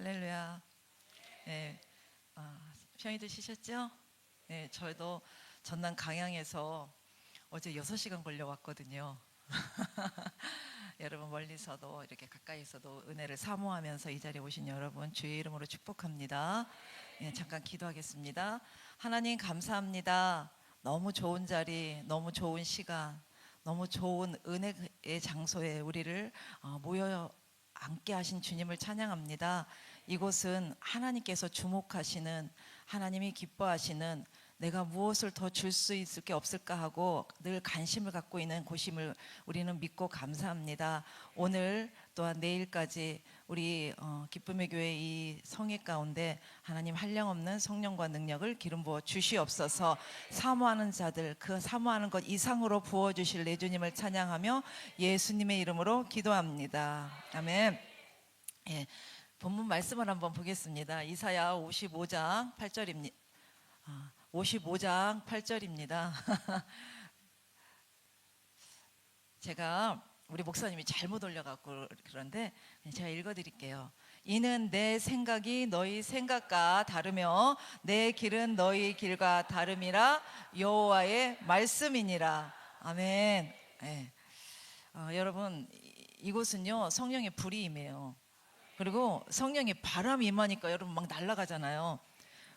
할렐루야. 네, 편히들 쉬셨죠? 네, 저도 전남 강양에서 어제 6시간 걸려왔거든요. 여러분 멀리서도 이렇게 가까이서도 은혜를 사모하면서 이 자리에 오신 여러분 주의 이름으로 축복합니다. 네, 잠깐 기도하겠습니다. 하나님 감사합니다. 너무 좋은 자리, 너무 좋은 시간, 너무 좋은 은혜의 장소에 우리를 모여 앉게 하신 주님을 찬양합니다. 이곳은 하나님께서 주목하시는, 하나님이 기뻐하시는, 내가 무엇을 더 줄 수 있을 게 없을까 하고 늘 관심을 갖고 있는 곳임을 우리는 믿고 감사합니다. 오늘 또한 내일까지 우리 기쁨의 교회 이 성회 가운데 하나님 한량없는 성령과 능력을 기름 부어 주시옵소서. 사모하는 자들 그 사모하는 것 이상으로 부어주실 내 주님을 찬양하며 예수님의 이름으로 기도합니다. 아멘. 예, 본문 말씀을 한번 보겠습니다. 이사야 55장 8절입니다. 55장 8절입니다. 제가 우리 목사님이 잘못 올려갖고 그런데 제가 읽어드릴게요. 이는 내 생각이 너희 생각과 다르며 내 길은 너희 길과 다름이라 여호와의 말씀이니라. 아멘. 네. 여러분 이곳은요 성령의 불이 임해요. 그리고 성령의 바람이 임하니까 여러분 막 날아가잖아요.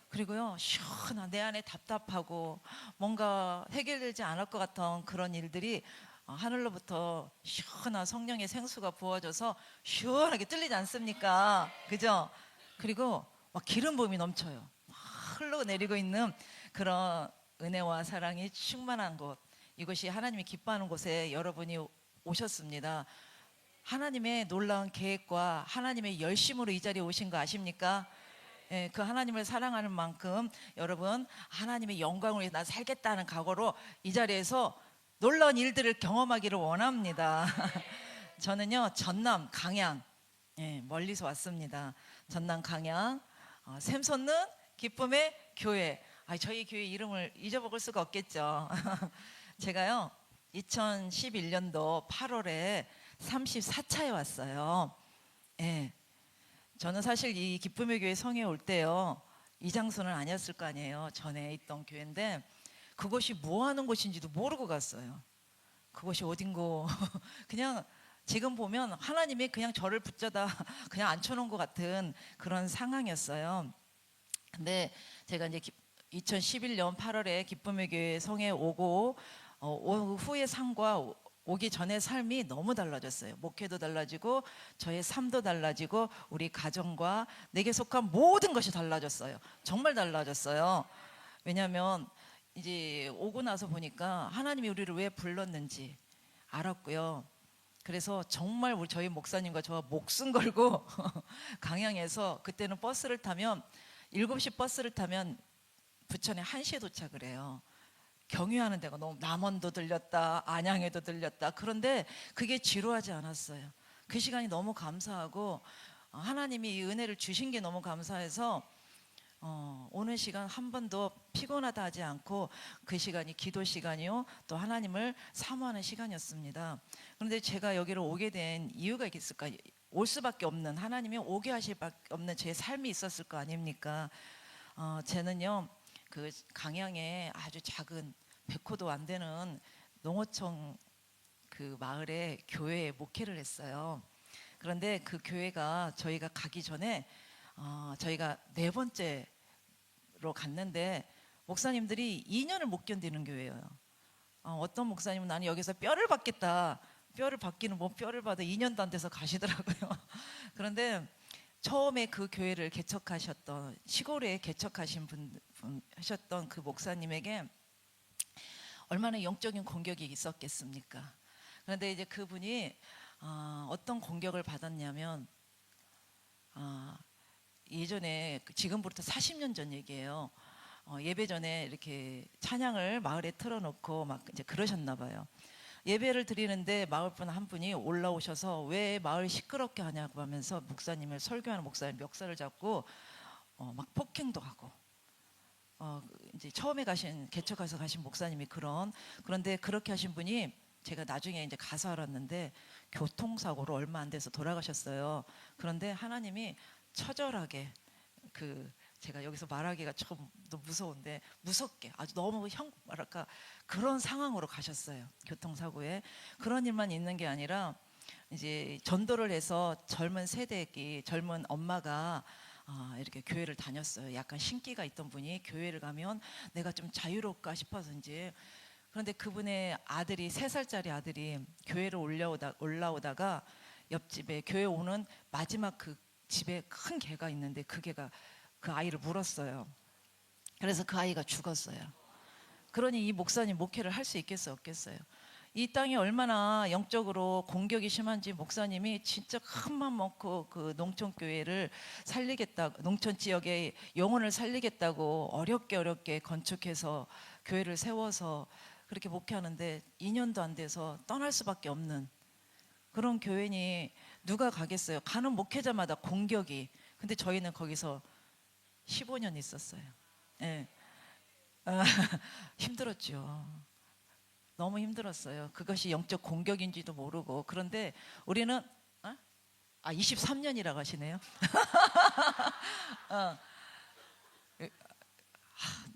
그리고요 시원한 내 안에 답답하고 뭔가 해결되지 않을 것 같은 그런 일들이 하늘로부터 시원한 성령의 생수가 부어져서 시원하게 뚫리지 않습니까? 그죠? 그리고 막 기름 부음이 넘쳐요. 막 흘러내리고 있는 그런 은혜와 사랑이 충만한 곳, 이것이 하나님이 기뻐하는 곳에 여러분이 오셨습니다. 하나님의 놀라운 계획과 하나님의 열심으로 이 자리에 오신 거 아십니까? 예, 그 하나님을 사랑하는 만큼 여러분 하나님의 영광을 위해 나 살겠다는 각오로 이 자리에서 놀라운 일들을 경험하기를 원합니다. 저는요 전남 강양, 예, 멀리서 왔습니다. 전남 강양 샘솟는 기쁨의 교회. 저희 교회 이름을 잊어먹을 수가 없겠죠. 제가요 2011년도 8월에 34차에 왔어요. 예. 저는 사실 이 기쁨의 교회 성에 올 때요 이 장소는 아니었을 거 아니에요. 전에 있던 교회인데 그것이 뭐 하는 곳인지도 모르고 갔어요. 그것이 어딘고 그냥 지금 보면 하나님이 그냥 저를 붙잡아 그냥 앉혀놓은 것 같은 그런 상황이었어요. 근데 제가 이제 2011년 8월에 기쁨의 교회 성에 오고 오후의 삶과 오기 전의 삶이 너무 달라졌어요. 목회도 달라지고 저의 삶도 달라지고 우리 가정과 내게 속한 모든 것이 달라졌어요. 정말 달라졌어요. 왜냐하면 이제 오고 나서 보니까 하나님이 우리를 왜 불렀는지 알았고요. 그래서 정말 우리 저희 목사님과 저와 목숨 걸고 강양에서 그때는 버스를 타면 7시 버스를 타면 부천에 1시에 도착을 해요. 경유하는 데가 너무 남원도 들렸다 안양에도 들렸다. 그런데 그게 지루하지 않았어요. 그 시간이 너무 감사하고 하나님이 이 은혜를 주신 게 너무 감사해서 오는 시간 한 번도 피곤하다 하지 않고 그 시간이 기도 시간이요 또 하나님을 사모하는 시간이었습니다. 그런데 제가 여기를 오게 된 이유가 있을까? 올 수밖에 없는, 하나님이 오게 하실 밖에 없는 제 삶이 있었을 거 아닙니까? 저는요 그 강양에 아주 작은 100호도 안 되는 농어촌 그 마을에 교회에 목회를 했어요. 그런데 그 교회가 저희가 가기 전에 저희가 4번째로 갔는데 목사님들이 2년을 못 견디는 교회예요. 어떤 목사님은 나는 여기서 뼈를 받겠다. 뼈를 받기는 뭐 뼈를 받아 2년도 안 돼서 가시더라고요. 그런데 처음에 그 교회를 개척하셨던 시골에 개척하신 분 하셨던 그 목사님에게 얼마나 영적인 공격이 있었겠습니까? 그런데 이제 그분이 어떤 공격을 받았냐면 예전에 지금부터 40년 전 얘기예요. 예배 전에 이렇게 찬양을 마을에 틀어놓고 막 이제 그러셨나 봐요. 예배를 드리는데 마을분 한 분이 올라오셔서 왜 마을 시끄럽게 하냐고 하면서 목사님을 설교하는 목사님 멱살을 잡고 막 폭행도 하고 이제 처음에 개척해서 가신 목사님이 그런데 그렇게 하신 분이 제가 나중에 이제 가서 알았는데 교통사고로 얼마 안 돼서 돌아가셨어요. 그런데 하나님이 처절하게 제가 여기서 말하기가 좀 무서운데 무섭게 아주 너무 뭐랄까 그런 상황으로 가셨어요. 교통사고에. 그런 일만 있는 게 아니라 이제 전도를 해서 젊은 세대기 젊은 엄마가 이렇게 교회를 다녔어요. 약간 신기가 있던 분이 교회를 가면 내가 좀 자유롭까 싶어서인지. 그런데 그분의 아들이 3살짜리 아들이 교회를 올라오다가 옆집에 교회 오는 마지막 그 집에 큰 개가 있는데 그 개가 그 아이를 물었어요. 그래서 그 아이가 죽었어요. 그러니 이 목사님 목회를 할 수 있겠어요, 없겠어요? 이 땅이 얼마나 영적으로 공격이 심한지 목사님이 진짜 큰 맘 먹고 그 농촌 교회를 살리겠다, 농촌 지역의 영혼을 살리겠다고 어렵게 건축해서 교회를 세워서 그렇게 목회하는데 2년도 안 돼서 떠날 수밖에 없는 그런 교회니 누가 가겠어요? 가는 목회자마다 공격이. 근데 저희는 거기서 15년 있었어요. 예. 힘들었죠. 너무 힘들었어요. 그것이 영적 공격인지도 모르고. 그런데 우리는 23년이라고 하시네요.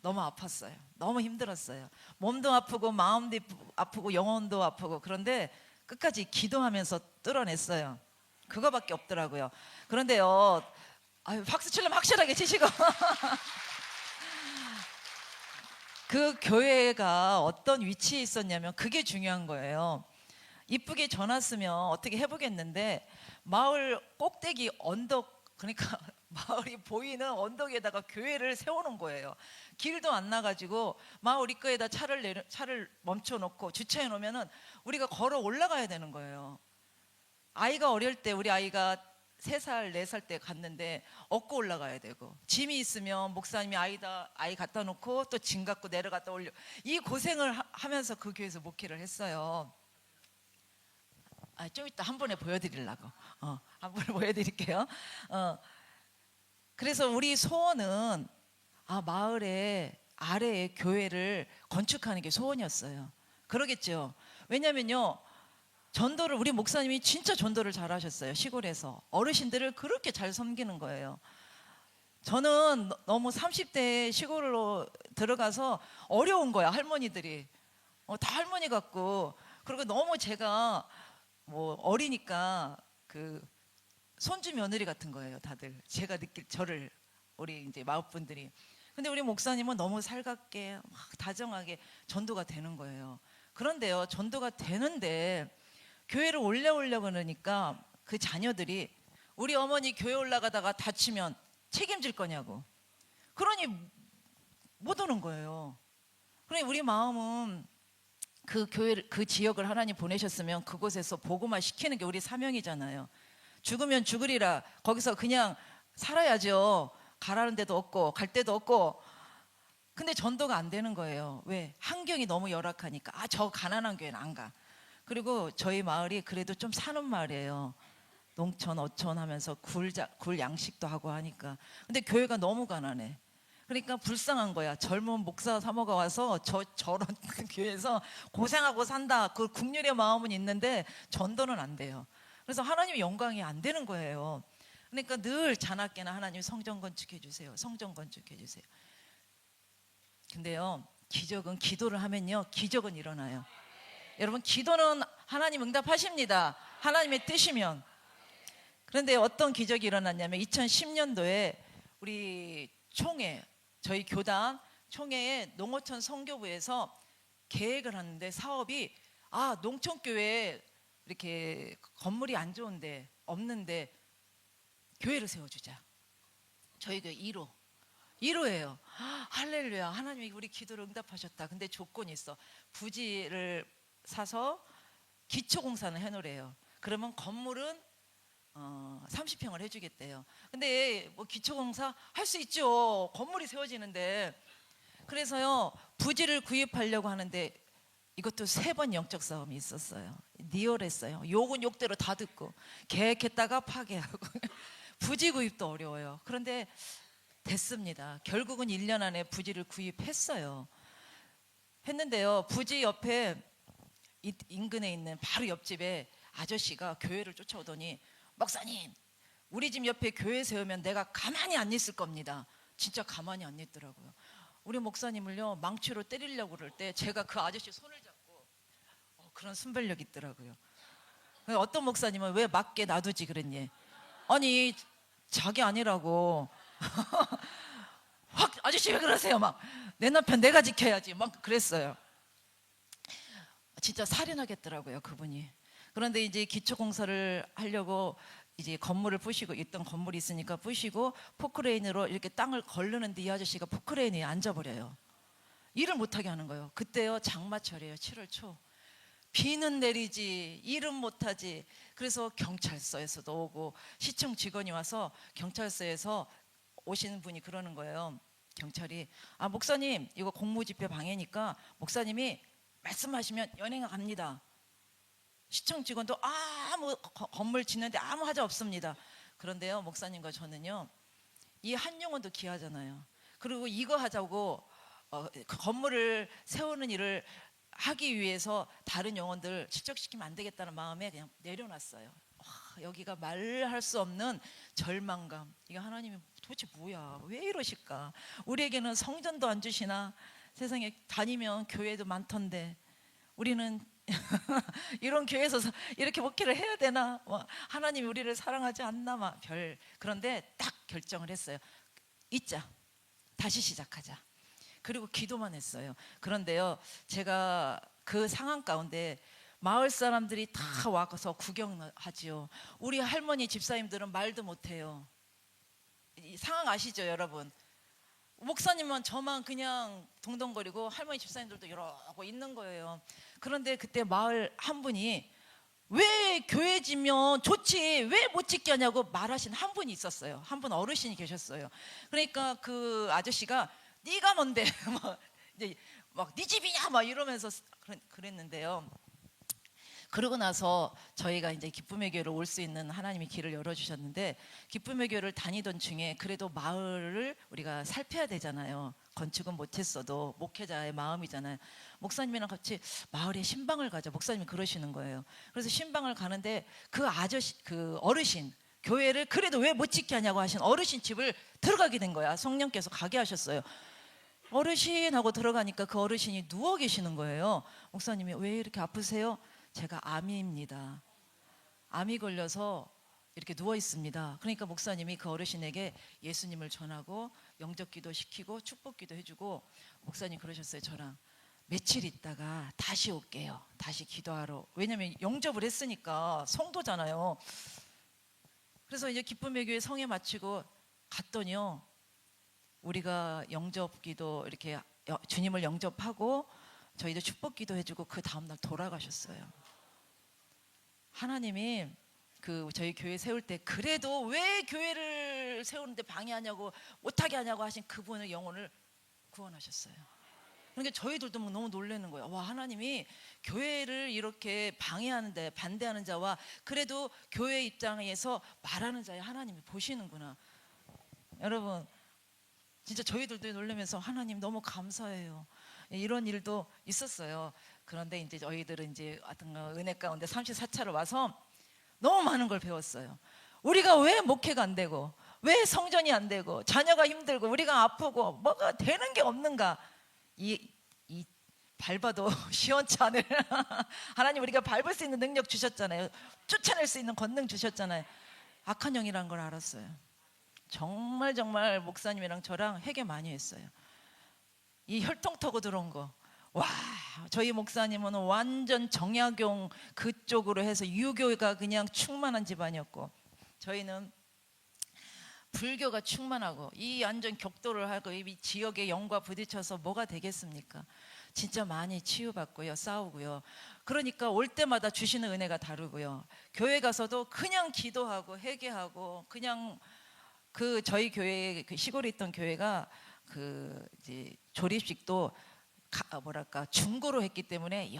너무 아팠어요. 너무 힘들었어요. 몸도 아프고 마음도 아프고 영혼도 아프고. 그런데 끝까지 기도하면서 뚫어냈어요. 그거밖에 없더라고요. 그런데요, 박수 치려면 확실하게 치시고. 그 교회가 어떤 위치에 있었냐면 그게 중요한 거예요. 이쁘게 전왔으면 어떻게 해보겠는데 마을 꼭대기 언덕, 그러니까 마을이 보이는 언덕에다가 교회를 세우는 거예요. 길도 안 나가지고 마을 입구에다 차를 멈춰놓고 주차해 놓으면은 우리가 걸어 올라가야 되는 거예요. 아이가 어릴 때 우리 아이가 3살, 4살 때 갔는데 업고 올라가야 되고, 짐이 있으면 목사님이 아이 갖다 놓고 또 짐 갖고 내려갔다 올려, 이 고생을 하면서 그 교회에서 목회를 했어요. 좀 이따 한 번에 보여드리려고. 한 번에 보여드릴게요. 그래서 우리 소원은 마을에 아래에 교회를 건축하는 게 소원이었어요. 그러겠죠. 왜냐면요, 전도를 우리 목사님이 진짜 전도를 잘하셨어요. 시골에서 어르신들을 그렇게 잘 섬기는 거예요. 저는 너무 30대 시골로 들어가서 어려운 거야. 할머니들이 다 할머니 같고, 그리고 너무 제가 뭐 어리니까 그 손주 며느리 같은 거예요. 다들 제가 느낄 저를, 우리 이제 마을분들이. 근데 우리 목사님은 너무 살갑게 막 다정하게 전도가 되는 거예요. 그런데요, 전도가 되는데 교회를 올려오려고 그러니까 그 자녀들이 우리 어머니 교회 올라가다가 다치면 책임질 거냐고. 그러니 못 오는 거예요. 그러니 우리 마음은 그 교회를, 그 지역을 하나님 보내셨으면 그곳에서 복음화 시키는 게 우리 사명이잖아요. 죽으면 죽으리라. 거기서 그냥 살아야죠. 가라는 데도 없고 갈 데도 없고. 근데 전도가 안 되는 거예요. 왜? 환경이 너무 열악하니까. 저 가난한 교회는 안 가. 그리고 저희 마을이 그래도 좀 사는 마을이에요. 농촌 어촌 하면서 굴 양식도 하고 하니까. 근데 교회가 너무 가난해. 그러니까 불쌍한 거야. 젊은 목사 사모가 와서 저런 교회에서 고생하고 산다. 그 국률의 마음은 있는데 전도는 안 돼요. 그래서 하나님의 영광이 안 되는 거예요. 그러니까 늘 자나깨나 하나님 성전 건축해 주세요. 성전 건축해 주세요. 근데요, 기적은 기도를 하면요, 기적은 일어나요. 여러분, 기도는 하나님 응답하십니다. 하나님의 뜻이면. 그런데 어떤 기적이 일어났냐면 2010년도에 우리 총회, 저희 교단 총회에 농어촌 선교부에서 계획을 하는데, 사업이 농촌교회에 이렇게 건물이 안 좋은데 없는데 교회를 세워주자. 저희 교회 1호예요. 할렐루야. 하나님이 우리 기도를 응답하셨다. 근데 조건이 있어. 부지를 사서 기초공사는 해놓으래요. 그러면 건물은 30평을 해주겠대요. 근데 뭐 기초공사 할 수 있죠. 건물이 세워지는데. 그래서요, 부지를 구입하려고 하는데 이것도 3번 영적 싸움이 있었어요. 리얼했어요. 욕은 욕대로 다 듣고 계획했다가 파괴하고 부지 구입도 어려워요. 그런데 됐습니다. 결국은 1년 안에 부지를 구입했어요. 했는데요, 부지 옆에 인근에 있는 바로 옆집에 아저씨가 교회를 쫓아오더니, 목사님 우리 집 옆에 교회 세우면 내가 가만히 안 있을 겁니다. 진짜 가만히 안 있더라고요. 우리 목사님을요 망치로 때리려고 그럴 때 제가 그 아저씨 손을 잡고 그런 순발력 있더라고요. 어떤 목사님은 왜 맞게 놔두지 그랬니? 아니 자기 아니라고 확 아저씨 왜 그러세요? 막 내 남편 내가 지켜야지 막 그랬어요. 진짜 살인하겠더라고요 그분이. 그런데 이제 기초공사를 하려고 이제 건물을 부시고 있던 건물이 있으니까 부시고 포크레인으로 이렇게 땅을 걸르는데 이 아저씨가 포크레인에 앉아버려요. 일을 못하게 하는 거예요. 그때요 장마철이에요. 7월 초. 비는 내리지 일은 못하지. 그래서 경찰서에서도 오고 시청 직원이 와서 경찰서에서 오시는 분이 그러는 거예요. 경찰이 목사님 이거 공무집회 방해니까 목사님이 말씀하시면 연행 갑니다. 시청 직원도 아무 건물 짓는데 아무 하자 없습니다. 그런데요 목사님과 저는요 이 한 영혼도 귀하잖아요. 그리고 이거 하자고 그 건물을 세우는 일을 하기 위해서 다른 영혼들 실족시키면 안 되겠다는 마음에 그냥 내려놨어요. 여기가 말할 수 없는 절망감. 이게 하나님이 도대체 뭐야 왜 이러실까. 우리에게는 성전도 안 주시나. 세상에 다니면 교회도 많던데 우리는 이런 교회에서 이렇게 목회를 해야 되나. 하나님이 우리를 사랑하지 않나. 그런데 딱 결정을 했어요. 잊자. 다시 시작하자. 그리고 기도만 했어요. 그런데요 제가 그 상황 가운데 마을 사람들이 다 와서 구경하지요. 우리 할머니 집사님들은 말도 못해요. 이 상황 아시죠 여러분? 목사님은 저만 그냥 동동거리고 할머니 집사님들도 이러고 있는 거예요. 그런데 그때 마을 한 분이 왜 교회 지면 좋지 왜 못 짓게 하냐고 말하신 한 분이 있었어요. 한 분 어르신이 계셨어요. 그러니까 그 아저씨가 네가 뭔데 막 네 집이냐 막 이러면서 그랬는데요. 그러고 나서 저희가 이제 기쁨의 교회로 올 수 있는 하나님이 길을 열어주셨는데 기쁨의 교회를 다니던 중에 그래도 마을을 우리가 살펴야 되잖아요. 건축은 못했어도 목회자의 마음이잖아요. 목사님이랑 같이 마을에 신방을 가자. 목사님이 그러시는 거예요. 그래서 신방을 가는데 그 아저씨 그 어르신 교회를 그래도 왜 못 짓게 하냐고 하신 어르신 집을 들어가게 된 거야. 성령께서 가게 하셨어요. 어르신 하고 들어가니까 그 어르신이 누워 계시는 거예요. 목사님이 왜 이렇게 아프세요? 제가 암입니다. 암이 걸려서 이렇게 누워 있습니다. 그러니까 목사님이 그 어르신에게 예수님을 전하고 영접기도 시키고 축복기도 해주고 목사님 그러셨어요. 저랑 며칠 있다가 다시 올게요. 다시 기도하러. 왜냐면 영접을 했으니까 성도잖아요. 그래서 이제 기쁨의 교회 성에 마치고 갔더니요. 우리가 영접기도 이렇게 주님을 영접하고 저희도 축복기도 해주고 그 다음날 돌아가셨어요. 하나님이 그 저희 교회 세울 때 그래도 왜 교회를 세우는데 방해하냐고 못하게 하냐고 하신 그분의 영혼을 구원하셨어요. 그러니까 저희들도 막 너무 놀라는 거예요. 와 하나님이 교회를 이렇게 방해하는데 반대하는 자와 그래도 교회 입장에서 말하는 자의 하나님이 보시는구나. 여러분 진짜 저희들도 놀라면서 하나님 너무 감사해요. 이런 일도 있었어요. 그런데 이제 저희들은 이제 어떤 은혜 가운데 34차로 와서 너무 많은 걸 배웠어요. 우리가 왜 목회가 안 되고 왜 성전이 안 되고 자녀가 힘들고 우리가 아프고 뭐가 되는 게 없는가. 이 밟아도 시원치 않을 하나님 우리가 밟을 수 있는 능력 주셨잖아요. 쫓아낼 수 있는 권능 주셨잖아요. 악한 영이라는 걸 알았어요. 정말 목사님이랑 저랑 회개 많이 했어요. 이 혈통 타고 들어온 거. 와 저희 목사님은 완전 정약용 그쪽으로 해서 유교가 그냥 충만한 집안이었고 저희는 불교가 충만하고 이 완전 격돌을 하고 이 지역의 영과 부딪혀서 뭐가 되겠습니까? 진짜 많이 치유받고요. 싸우고요. 그러니까 올 때마다 주시는 은혜가 다르고요. 교회 가서도 그냥 기도하고 회개하고 그냥 그 저희 교회 그 시골에 있던 교회가 그 이제 조립식도 중고로 했기 때문에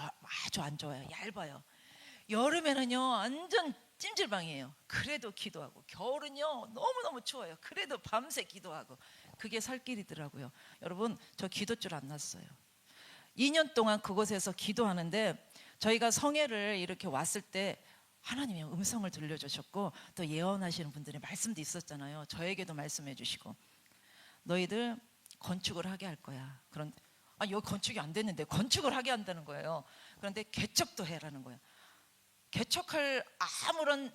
아주 안 좋아요. 얇아요. 여름에는요 완전 찜질방이에요. 그래도 기도하고 겨울은요 너무너무 추워요. 그래도 밤새 기도하고 그게 살 길이더라고요. 여러분 저 기도줄 안 났어요. 2년 동안 그곳에서 기도하는데 저희가 성회를 이렇게 왔을 때 하나님이 음성을 들려주셨고 또 예언하시는 분들의 말씀도 있었잖아요. 저에게도 말씀해 주시고 너희들 건축을 하게 할 거야. 그런데 여기 건축이 안 됐는데 건축을 하게 한다는 거예요. 그런데 개척도 해라는 거예요. 개척할 아무런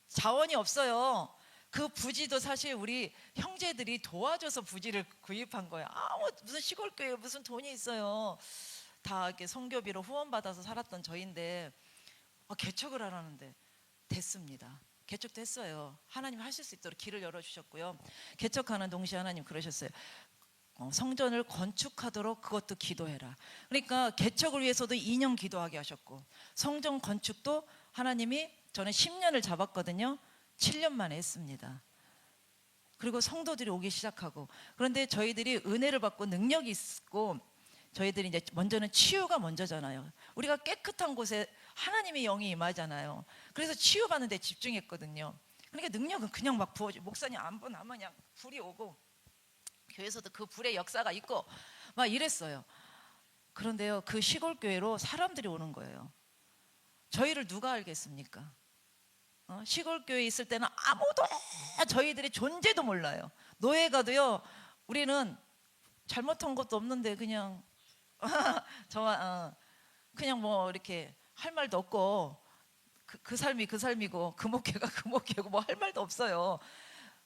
자원이 없어요. 그 부지도 사실 우리 형제들이 도와줘서 부지를 구입한 거예요. 무슨 시골 교회 무슨 돈이 있어요. 다 이렇게 선교비로 후원받아서 살았던 저인데 개척을 하라는데 됐습니다. 개척도 했어요. 하나님 하실 수 있도록 길을 열어주셨고요. 개척하는 동시에 하나님 그러셨어요. 성전을 건축하도록 그것도 기도해라. 그러니까 개척을 위해서도 2년 기도하게 하셨고 성전 건축도 하나님이 저는 10년을 잡았거든요. 7년 만에 했습니다. 그리고 성도들이 오기 시작하고 그런데 저희들이 은혜를 받고 능력이 있고 저희들이 이제 먼저는 치유가 먼저잖아요. 우리가 깨끗한 곳에 하나님의 영이 임하잖아요. 그래서 치유받는 데 집중했거든요. 그러니까 능력은 그냥 막 부어져. 목사님 안 보나면 그냥 불이 오고 교회에서도 그 불의 역사가 있고 막 이랬어요. 그런데요, 그 시골 교회로 사람들이 오는 거예요. 저희를 누가 알겠습니까? 시골 교회에 있을 때는 아무도 저희들의 존재도 몰라요. 노예 가도요, 우리는 잘못한 것도 없는데 그냥 그냥 뭐 이렇게 할 말도 없고 그 삶이 그 삶이고 그 목회가 그 목회고 뭐 할 말도 없어요.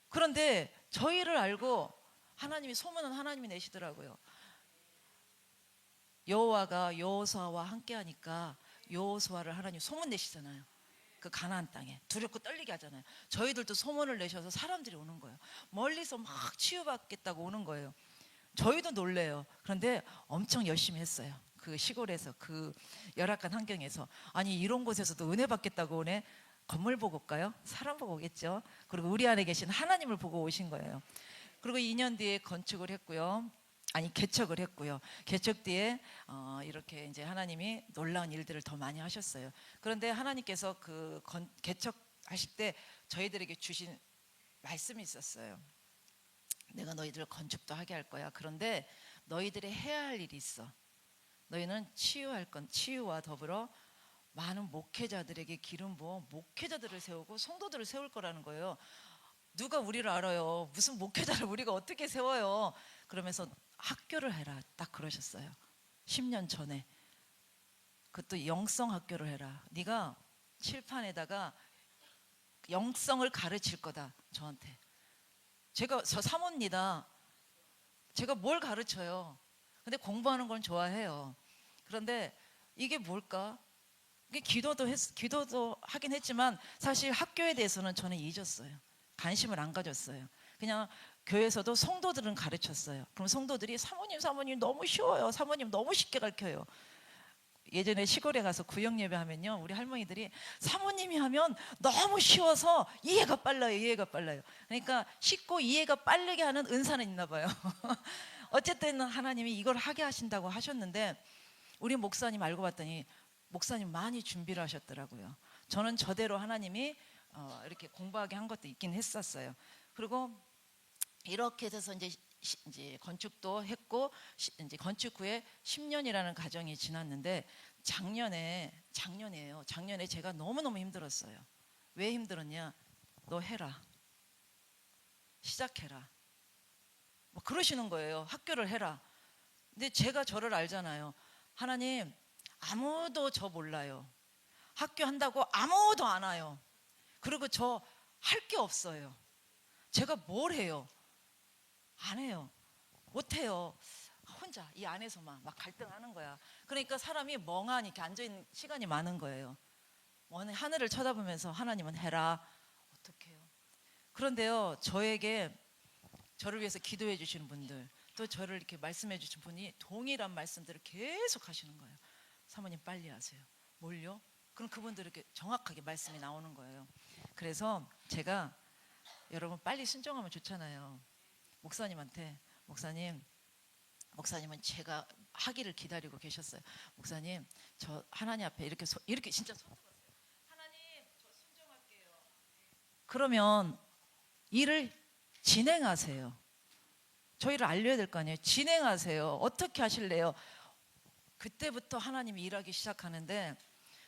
그런데 저희를 알고 하나님이 소문은 하나님이 내시더라고요. 여호와가 여호수아와 함께하니까 여호수아를 하나님 소문 내시잖아요. 그 가나안 땅에 두렵고 떨리게 하잖아요. 저희들도 소문을 내셔서 사람들이 오는 거예요. 멀리서 막 치유받겠다고 오는 거예요. 저희도 놀래요. 그런데 엄청 열심히 했어요. 그 시골에서 그 열악한 환경에서 아니 이런 곳에서도 은혜 받겠다고 오네. 건물 보고 올까요? 사람 보고 오겠죠. 그리고 우리 안에 계신 하나님을 보고 오신 거예요. 그리고 2년 뒤에 건축을 했고요. 개척을 했고요. 개척 뒤에 이렇게 이제 하나님이 놀라운 일들을 더 많이 하셨어요. 그런데 하나님께서 그 개척하실 때 저희들에게 주신 말씀이 있었어요. 내가 너희들 건축도 하게 할 거야. 그런데 너희들이 해야 할 일이 있어. 너희는 치유와 더불어 많은 목회자들에게 기름 부어 목회자들을 세우고 성도들을 세울 거라는 거예요. 누가 우리를 알아요? 무슨 목회자를 우리가 어떻게 세워요? 그러면서 학교를 해라. 딱 그러셨어요. 10년 전에. 그것도 영성 학교를 해라. 네가 칠판에다가 영성을 가르칠 거다. 저한테. 저 사모입니다. 제가 뭘 가르쳐요? 근데 공부하는 건 좋아해요. 그런데 이게 뭘까? 이게 기도도 하긴 했지만 사실 학교에 대해서는 저는 잊었어요. 관심을 안 가졌어요. 그냥 교회에서도 성도들은 가르쳤어요. 그럼 성도들이 사모님 너무 쉬워요. 사모님 너무 쉽게 가르쳐요. 예전에 시골에 가서 구역 예배 하면요, 우리 할머니들이 사모님이 하면 너무 쉬워서 이해가 빨라요. 그러니까 쉽고 이해가 빠르게 하는 은사는 있나 봐요. 어쨌든 하나님이 이걸 하게 하신다고 하셨는데 우리 목사님 알고 봤더니 목사님 많이 준비를 하셨더라고요. 저는 저대로 하나님이 이렇게 공부하게 한 것도 있긴 했었어요. 그리고 이렇게 돼서 이제 건축도 했고 이제 건축 후에 10년이라는 과정이 지났는데 작년이에요. 작년에 제가 너무너무 힘들었어요. 왜 힘들었냐? 너 해라. 시작해라. 뭐 그러시는 거예요. 학교를 해라. 근데 제가 저를 알잖아요. 하나님, 아무도 저 몰라요. 학교 한다고 아무도 안 와요. 그리고 저 할 게 없어요. 제가 뭘 해요? 안 해요. 못 해요. 혼자 이 안에서만 막 갈등하는 거야. 그러니까 사람이 멍하니 이렇게 앉아있는 시간이 많은 거예요. 하늘을 쳐다보면서 하나님은 해라. 어떡해요? 그런데요, 저를 위해서 기도해 주시는 분들, 또 저를 이렇게 말씀해 주신 분이 동일한 말씀들을 계속 하시는 거예요. 사모님 빨리 하세요. 뭘요? 그럼 그분들에게 정확하게 말씀이 나오는 거예요. 그래서 제가 여러분 빨리 순종하면 좋잖아요. 목사님은 제가 하기를 기다리고 계셨어요. 목사님, 저 하나님 앞에 이렇게 진짜 손 들었어요. 하나님, 저 순종할게요. 그러면 일을 진행하세요. 저희를 알려야 될 거 아니에요. 진행하세요. 어떻게 하실래요? 그때부터 하나님이 일하기 시작하는데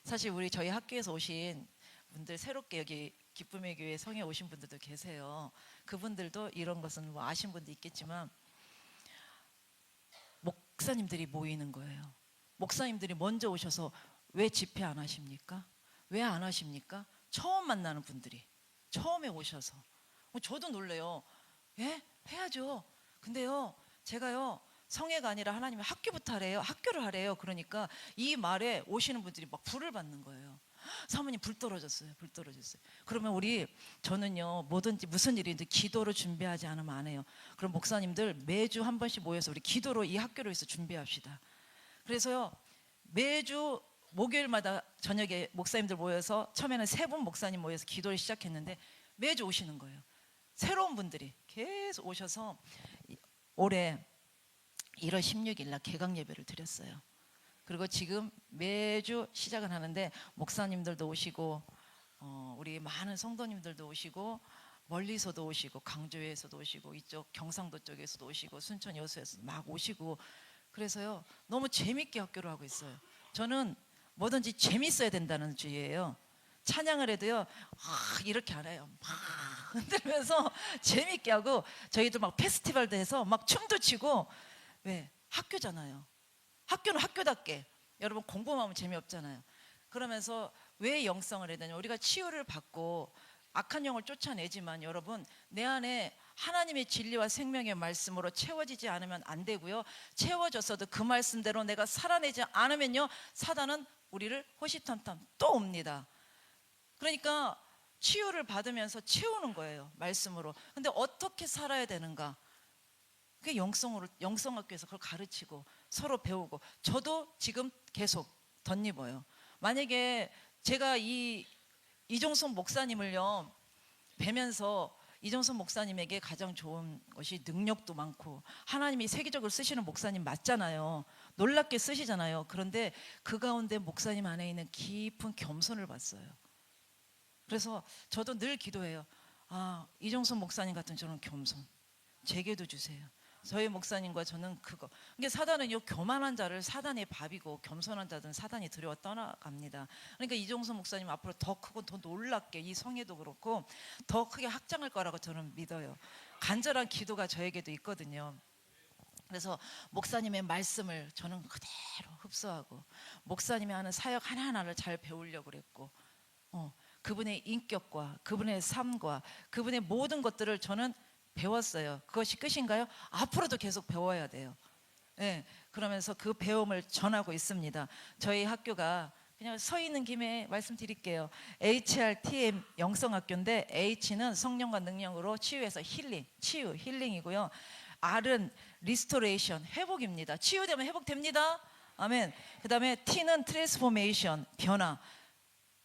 사실 저희 학교에서 오신 분들 새롭게 여기 기쁨의 교회 성에 오신 분들도 계세요. 그분들도 이런 것은 뭐 아신 분도 있겠지만 목사님들이 모이는 거예요. 목사님들이 먼저 오셔서 왜 집회 안 하십니까? 왜 안 하십니까? 처음 만나는 분들이 처음에 오셔서 저도 놀래요. 예? 해야죠. 근데요, 제가요, 성회가 아니라 하나님의 학교부터 하래요. 학교를 하래요. 그러니까 이 말에 오시는 분들이 막 불을 받는 거예요. 사모님 불 떨어졌어요. 불 떨어졌어요. 그러면 저는요, 뭐든지 무슨 일이든지 기도로 준비하지 않으면 안 해요. 그럼 목사님들 매주 한 번씩 모여서 우리 기도로 이 학교를 위해서 준비합시다. 그래서요, 매주 목요일마다 저녁에 목사님들 모여서 처음에는 3분 목사님 모여서 기도를 시작했는데 매주 오시는 거예요. 새로운 분들이 계속 오셔서 올해 1월 16일 날 개강 예배를 드렸어요. 그리고 지금 매주 시작을 하는데 목사님들도 오시고 우리 많은 성도님들도 오시고 멀리서도 오시고 강조에서도 오시고 이쪽 경상도 쪽에서도 오시고 순천 여수에서도 막 오시고 그래서요 너무 재밌게 학교를 하고 있어요. 저는 뭐든지 재밌어야 된다는 주의예요. 찬양을 해도요 이렇게 안 해요. 막 흔들면서 재밌게 하고 저희도 막 페스티벌도 해서 막 춤도 추고 왜 학교잖아요. 학교는 학교답게 여러분 공부만 하면 재미없잖아요. 그러면서 왜 영성을 해야 되냐? 우리가 치유를 받고 악한 영을 쫓아내지만 여러분 내 안에 하나님의 진리와 생명의 말씀으로 채워지지 않으면 안 되고요. 채워졌어도 그 말씀대로 내가 살아내지 않으면요 사단은 우리를 호시탐탐 또 옵니다. 그러니까 치유를 받으면서 채우는 거예요. 말씀으로. 근데 어떻게 살아야 되는가? 그게 영성학교에서 그걸 가르치고 서로 배우고 저도 지금 계속 덧입어요. 만약에 제가 이종son 목사님을요 뵈면서 이종son 목사님에게 가장 좋은 것이 능력도 많고 하나님이 세계적으로 쓰시는 목사님 맞잖아요. 놀랍게 쓰시잖아요. 그런데 그 가운데 목사님 안에 있는 깊은 겸손을 봤어요. 그래서 저도 늘 기도해요. 이종son 목사님 같은 저런 겸손 제게도 주세요. 저희 목사님과 저는 그거. 그러니까 사단은 이 교만한 자를 사단의 밥이고 겸손한 자들은 사단이 두려워 떠나갑니다. 그러니까 이종son 목사님 앞으로 더 크고 더 놀랍게 이 성회도 그렇고 더 크게 확장할 거라고 저는 믿어요. 간절한 기도가 저에게도 있거든요. 그래서 목사님의 말씀을 저는 그대로 흡수하고 목사님이 하는 사역 하나하나를 잘 배우려고 그랬고 그분의 인격과 그분의 삶과 그분의 모든 것들을 저는 배웠어요. 그것이 끝인가요? 앞으로도 계속 배워야 돼요. 네, 그러면서 그 배움을 전하고 있습니다. 저희 학교가 그냥 서 있는 김에 말씀드릴게요. HRTM 영성학교인데 H는 성령과 능력으로 치유해서 치유, 힐링이고요. R은 리스토레이션, 회복입니다. 치유되면 회복됩니다. 아멘. 그 다음에 T는 트랜스포메이션, 변화.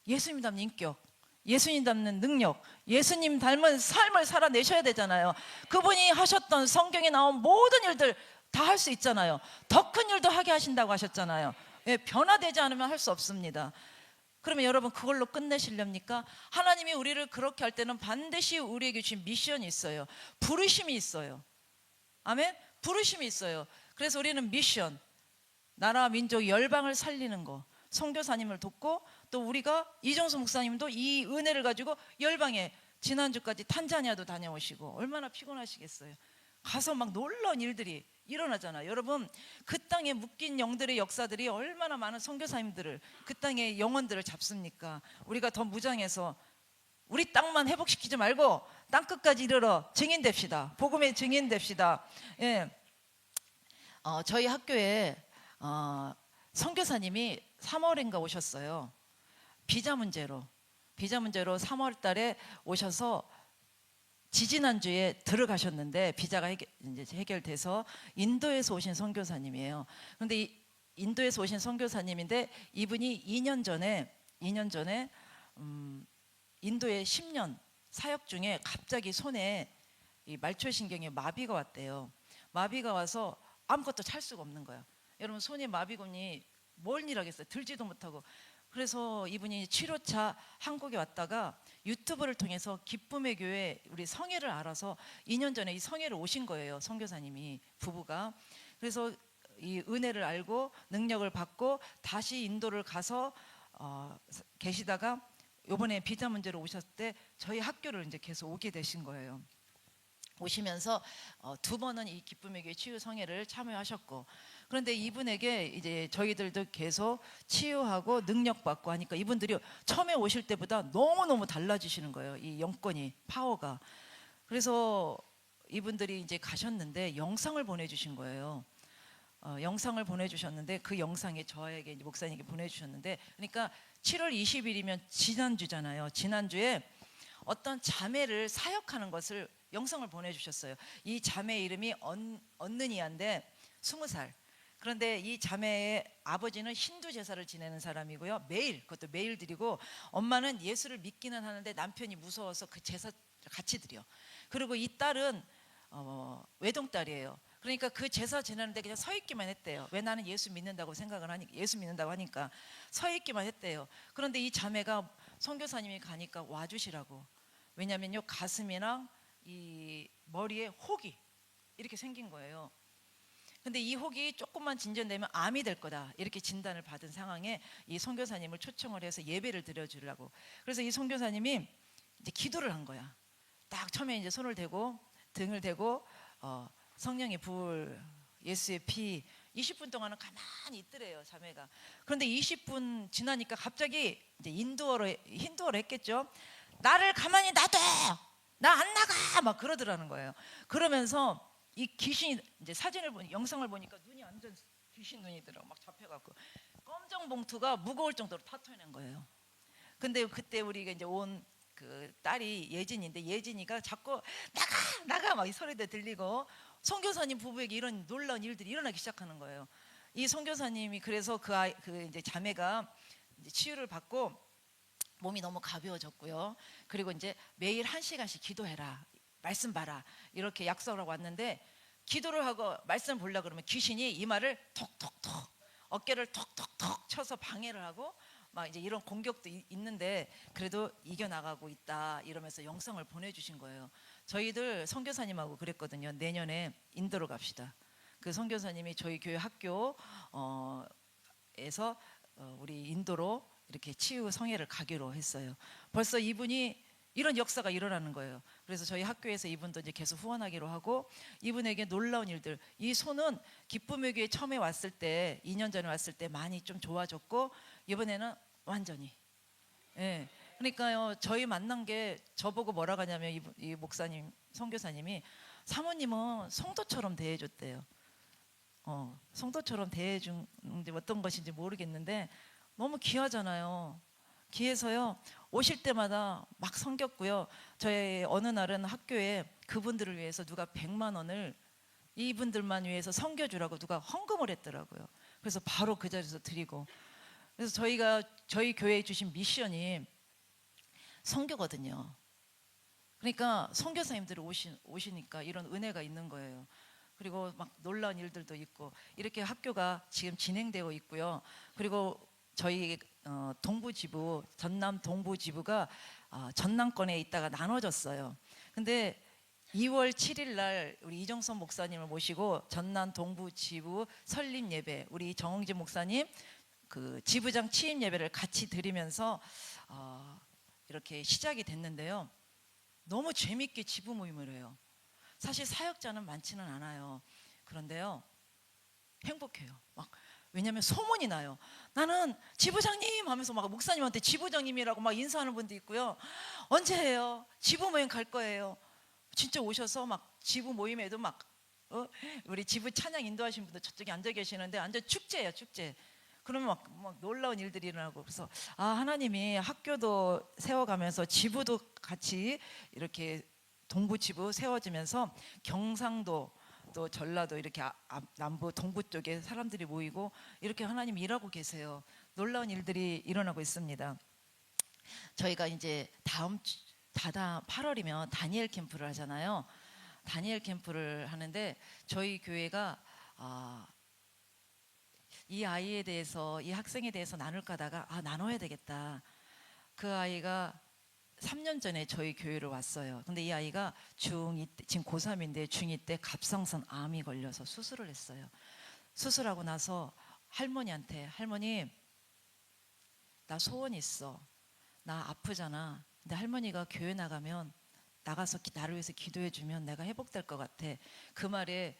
예수님 닮는 인격, 예수님 닮는 능력, 예수님 닮은 삶을 살아내셔야 되잖아요. 그분이 하셨던 성경에 나온 모든 일들 다 할 수 있잖아요. 더 큰 일도 하게 하신다고 하셨잖아요. 예, 변화되지 않으면 할 수 없습니다. 그러면 여러분 그걸로 끝내시렵니까? 하나님이 우리를 그렇게 할 때는 반드시 우리에게 주신 미션이 있어요. 부르심이 있어요. 아멘? 부르심이 있어요. 그래서 우리는 미션, 나라 민족 열방을 살리는 거, 선교사님을 돕고 또 우리가 이종son 목사님도 이 은혜를 가지고 열방에 지난주까지 탄자니아도 다녀오시고 얼마나 피곤하시겠어요. 가서 막 놀라운 일들이 일어나잖아요. 여러분 그 땅에 묶인 영들의 역사들이 얼마나 많은 선교사님들을 그 땅의 영혼들을 잡습니까? 우리가 더 무장해서 우리 땅만 회복시키지 말고 땅 끝까지 이르러 증인됩시다. 복음의 증인됩시다. 예. 저희 학교에 선교사님이 3월인가 오셨어요. 비자 문제로 3월 달에 오셔서 지지난주에 들어가셨는데 비자가 이제 해결돼서 인도에서 오신 선교사님이에요. 그런데 인도에서 오신 선교사님인데 이분이 2년 전에 인도에 10년 사역 중에 갑자기 손에 이 말초신경에 마비가 왔대요. 마비가 와서 아무것도 찰 수가 없는 거예요. 여러분 손에 마비군이 뭘 일하겠어요. 들지도 못하고. 그래서 이분이 치료차 한국에 왔다가 유튜브를 통해서 기쁨의 교회 우리 성회를 알아서 2년 전에 이 성회를 오신 거예요. 선교사님이 부부가. 그래서 이 은혜를 알고 능력을 받고 다시 인도를 가서 계시다가 요번에 비자 문제로 오셨을 때 저희 학교를 이제 계속 오게 되신 거예요. 오시면서 두 번은 이 기쁨의 교회 치유 성회를 참여하셨고, 그런데 이분에게 이제 저희들도 계속 치유하고 능력받고 하니까 이분들이 처음에 오실 때보다 너무너무 달라지시는 거예요. 이 영권이, 파워가. 그래서 이분들이 이제 가셨는데 영상을 보내주신 거예요. 영상을 보내주셨는데 그 영상에 저에게 이제 목사님께 보내주셨는데, 그러니까 7월 20일이면 지난주잖아요. 지난주에 어떤 자매를 사역하는 것을 영상을 보내주셨어요. 이 자매 이름이 언느니아인데 20살. 그런데 이 자매의 아버지는 힌두 제사를 지내는 사람이고요. 매일, 그것도 매일 드리고, 엄마는 예수를 믿기는 하는데 남편이 무서워서 그 제사 같이 드려. 그리고 이 딸은 외동딸이에요. 그러니까 그 제사 지내는데 그냥 서 있기만 했대요. 왜? 나는 예수 믿는다고 생각을 하니까, 예수 믿는다고 하니까 서 있기만 했대요. 그런데 이 자매가 선교사님이 가니까 와주시라고. 왜냐면요, 가슴이랑 이 머리에 혹이 이렇게 생긴 거예요. 근데 이 혹이 조금만 진전되면 암이 될 거다, 이렇게 진단을 받은 상황에 이 선교사님을 초청을 해서 예배를 드려주려고. 그래서 이 선교사님이 이제 기도를 한 거야. 딱 처음에 이제 손을 대고 등을 대고 성령의 불, 예수의 피, 20분 동안은 가만히 있더래요, 자매가. 그런데 20분 지나니까 갑자기 이제 힌두어로 했겠죠. 나를 가만히 놔둬, 나 안 나가, 막 그러더라는 거예요. 그러면서 이 귀신이 이제 영상을 보니까 눈이 완전 귀신 눈이더라고. 막 잡혀갖고 검정 봉투가 무거울 정도로 타투해낸 거예요. 근데 그때 우리가 이제 온 그 딸이 예진인데, 예진이가 자꾸 나가 나가 막 이 소리도 들리고, 선교사님 부부에게 이런 놀라운 일들이 일어나기 시작하는 거예요. 이 선교사님이 그래서 그 이제 자매가 이제 치유를 받고 몸이 너무 가벼워졌고요. 그리고 이제 매일 1시간씩 기도해라, 말씀 봐라, 이렇게 약속을 하고 왔는데, 기도를 하고 말씀 보려고 그러면 귀신이 이마를 톡톡톡, 어깨를 톡톡톡 쳐서 방해를 하고 막 이제 이런 공격도 있는데 그래도 이겨나가고 있다, 이러면서 영상을 보내주신 거예요. 저희들 선교사님하고 그랬거든요. 내년에 인도로 갑시다. 그 선교사님이 저희 교회 학교에서 우리 인도로 이렇게 치유 성회를 가기로 했어요. 벌써 이분이 이런 역사가 일어나는 거예요. 그래서 저희 학교에서 이분도 이제 계속 후원하기로 하고, 이분에게 놀라운 일들, 이 손은 기쁨의 교회 처음에 왔을 때, 2년 전에 왔을 때 많이 좀 좋아졌고, 이번에는 완전히. 예. 그러니까요, 저희 만난 게 저보고 뭐라고 하냐면, 이 목사님, 선교사님이 사모님은 성도처럼 대해줬대요. 성도처럼 대해준데 어떤 것인지 모르겠는데 너무 귀하잖아요. 귀해서요, 오실 때마다 막 섬겼고요. 저희 어느 날은 학교에 그분들을 위해서 누가 100만 원을 이분들만 위해서 섬겨주라고 누가 헌금을 했더라고요. 그래서 바로 그 자리에서 드리고. 그래서 저희 교회에 주신 미션이 선교거든요. 그러니까 선교사님들이 오시니까 이런 은혜가 있는 거예요. 그리고 막 놀라운 일들도 있고, 이렇게 학교가 지금 진행되고 있고요. 그리고 저희 동부지부, 전남 동부지부가 전남권에 있다가 나눠졌어요. 근데 2월 7일 날 우리 이정선 목사님을 모시고 전남 동부지부 설립 예배, 우리 정홍진 목사님 그 지부장 취임 예배를 같이 드리면서 이렇게 시작이 됐는데요. 너무 재밌게 지부 모임을 해요. 사실 사역자는 많지는 않아요. 그런데요, 행복해요. 막 왜냐하면 소문이 나요. 나는 지부장님 하면서 막 목사님한테 지부장님이라고 막 인사하는 분도 있고요. 언제 해요? 지부 모임 갈 거예요. 진짜 오셔서 막 지부 모임에도 막 우리 지부 찬양 인도하신 분도 저쪽에 앉아 계시는데 완전 축제예요, 축제. 그러면 막 놀라운 일들이 일어나고, 그래서 하나님이 학교도 세워가면서 지부도 같이 이렇게 동부 지부 세워지면서 경상도 또 전라도 이렇게 남부 동부 쪽에 사람들이 모이고 이렇게 하나님 일하고 계세요. 놀라운 일들이 일어나고 있습니다. 저희가 이제 다음 8월이면 다니엘 캠프를 하잖아요. 다니엘 캠프를 하는데 저희 교회가 이 아이에 대해서, 이 학생에 대해서 나눌까 하다가 나눠야 되겠다. 그 아이가 3년 전에 저희 교회를 왔어요. 근데 이 아이가 중2 때, 지금 고3인데 중2 때 갑상선 암이 걸려서 수술을 했어요. 수술하고 나서 할머니한테, 할머니 나 소원 있어. 나 아프잖아. 근데 할머니가 교회 나가면 나가서 나를 위해서 기도해 주면 내가 회복될 것 같아. 그 말에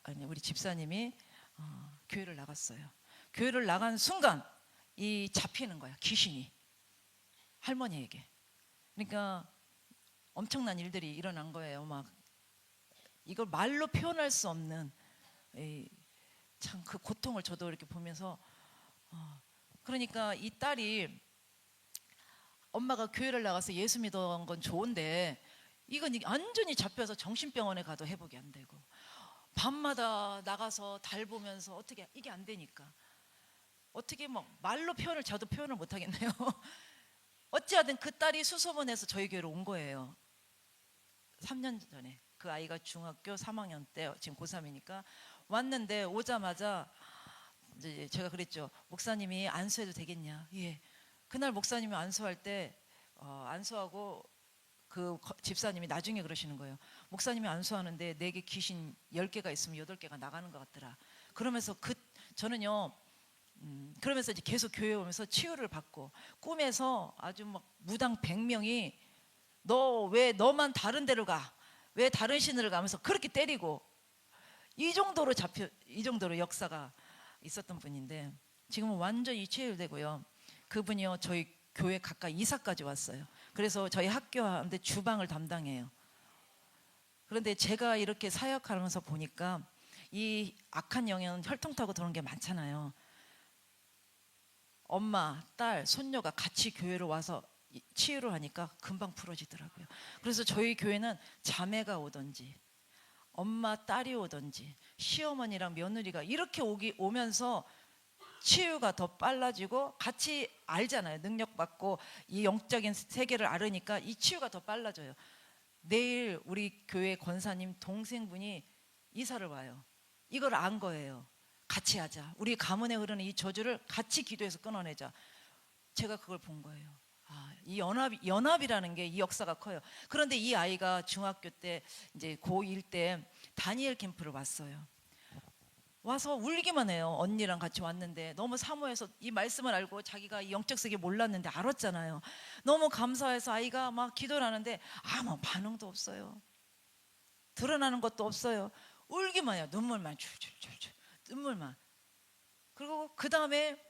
아니, 우리 집사님이 교회를 나갔어요. 교회를 나간 순간 이 잡히는 거야, 귀신이 할머니에게. 그러니까 엄청난 일들이 일어난 거예요. 막 이걸 말로 표현할 수 없는 참 그 고통을 저도 이렇게 보면서 그러니까 이 딸이 엄마가 교회를 나가서 예수 믿은 건 좋은데 이건 완전히 잡혀서 정신병원에 가도 회복이 안 되고 밤마다 나가서 달 보면서 어떻게 이게 안 되니까 어떻게 뭐 말로 표현을 저도 표현을 못 하겠네요. 어찌하든 그 딸이 수소문해서 저희 교회로 온 거예요. 3년 전에 그 아이가 중학교 3학년 때 지금 고3이니까 왔는데 오자마자 이제 제가 그랬죠. 목사님이 안수해도 되겠냐? 예. 그날 목사님이 안수할 때 안수하고 그 집사님이 나중에 그러시는 거예요. 목사님이 안수하는데 내게 귀신 10개가 있으면 8개가 나가는 것 같더라. 그러면서 저는요. 그러면서 이제 계속 교회 오면서 치유를 받고 꿈에서 아주 막 무당 100명이 너 왜 너만 다른 데로 가? 왜 다른 신을 가면서 그렇게 때리고 이 정도로 역사가 있었던 분인데 지금은 완전히 치유되고요. 그분이요 저희 교회 가까이 이사까지 왔어요. 그래서 저희 학교한테 주방을 담당해요. 그런데 제가 이렇게 사역하면서 보니까 이 악한 영향은 혈통 타고 들어오는 게 많잖아요. 엄마, 딸, 손녀가 같이 교회로 와서 치유를 하니까 금방 풀어지더라고요. 그래서 저희 교회는 자매가 오든지 엄마, 딸이 오든지 시어머니랑 며느리가 이렇게 오면서 치유가 더 빨라지고 같이 알잖아요. 능력 받고 이 영적인 세계를 알으니까 이 치유가 더 빨라져요. 내일 우리 교회 권사님 동생분이 이사를 와요. 이걸 안 거예요. 같이 하자. 우리 가문에 흐르는 이 저주를 같이 기도해서 끊어내자. 제가 그걸 본 거예요. 이 연합이라는 게 이 역사가 커요. 그런데 이 아이가 중학교 때 이제 고1 때 다니엘 캠프를 왔어요. 와서 울기만 해요. 언니랑 같이 왔는데 너무 사모해서 이 말씀을 알고 자기가 이 영적 세계 몰랐는데 알았잖아요. 너무 감사해서 아이가 막 기도를 하는데 아무 반응도 없어요. 드러나는 것도 없어요. 울기만 해요. 눈물만 줄줄줄줄 눈물만. 그리고 그 다음에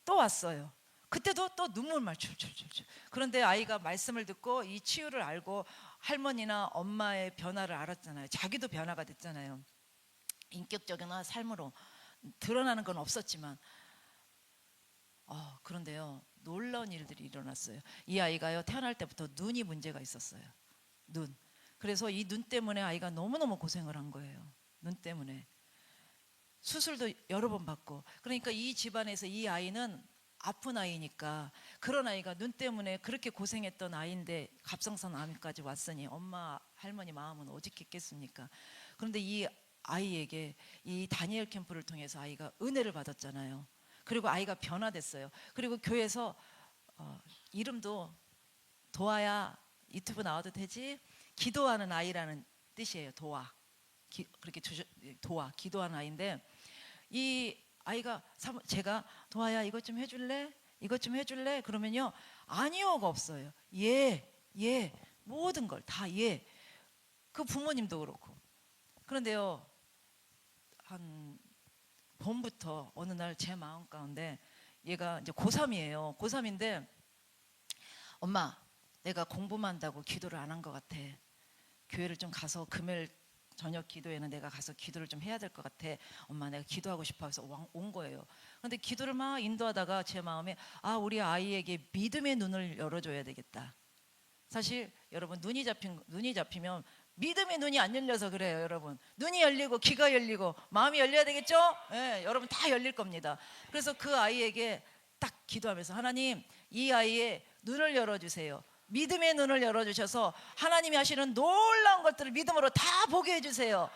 또 왔어요. 그때도 또 눈물만 줄줄줄줄. 그런데 아이가 말씀을 듣고 이 치유를 알고 할머니나 엄마의 변화를 알았잖아요. 자기도 변화가 됐잖아요. 인격적인 삶으로 드러나는 건 없었지만 그런데요 놀라운 일들이 일어났어요. 이 아이가요 태어날 때부터 눈이 문제가 있었어요. 눈. 그래서 이 눈 때문에 아이가 너무너무 고생을 한 거예요. 눈 때문에 수술도 여러 번 받고. 그러니까 이 집안에서 이 아이는 아픈 아이니까 그런 아이가 눈 때문에 그렇게 고생했던 아이인데 갑상선 암까지 왔으니 엄마 할머니 마음은 오직했겠습니까? 그런데 이 아이에게 이 다니엘 캠프를 통해서 아이가 은혜를 받았잖아요. 그리고 아이가 변화됐어요. 그리고 교회에서 이름도 도아야 유튜브 나와도 되지? 기도하는 아이라는 뜻이에요. 도아. 그렇게 도아 기도하는 아이인데 이 아이가 제가 도아야 이것 좀 해줄래? 이것 좀 해줄래? 그러면요 아니요가 없어요. 예 모든 걸 다 예. 그 부모님도 그렇고. 그런데요 한 봄부터 어느 날 제 마음 가운데 얘가 이제 고3이에요. 고3인데 엄마 내가 공부만 한다고 기도를 안 한 것 같아. 교회를 좀 가서 금요일 저녁 기도에는 내가 가서 기도를 좀 해야 될 것 같아. 엄마 내가 기도하고 싶어 해서 온 거예요. 그런데 기도를 막 인도하다가 제 마음에 우리 아이에게 믿음의 눈을 열어줘야 되겠다. 사실 여러분 눈이 잡히면 믿음의 눈이 안 열려서 그래요. 여러분 눈이 열리고 귀가 열리고 마음이 열려야 되겠죠? 네, 여러분 다 열릴 겁니다. 그래서 그 아이에게 딱 기도하면서 하나님 이 아이의 눈을 열어주세요. 믿음의 눈을 열어주셔서 하나님이 하시는 놀라운 것들을 믿음으로 다 보게 해주세요.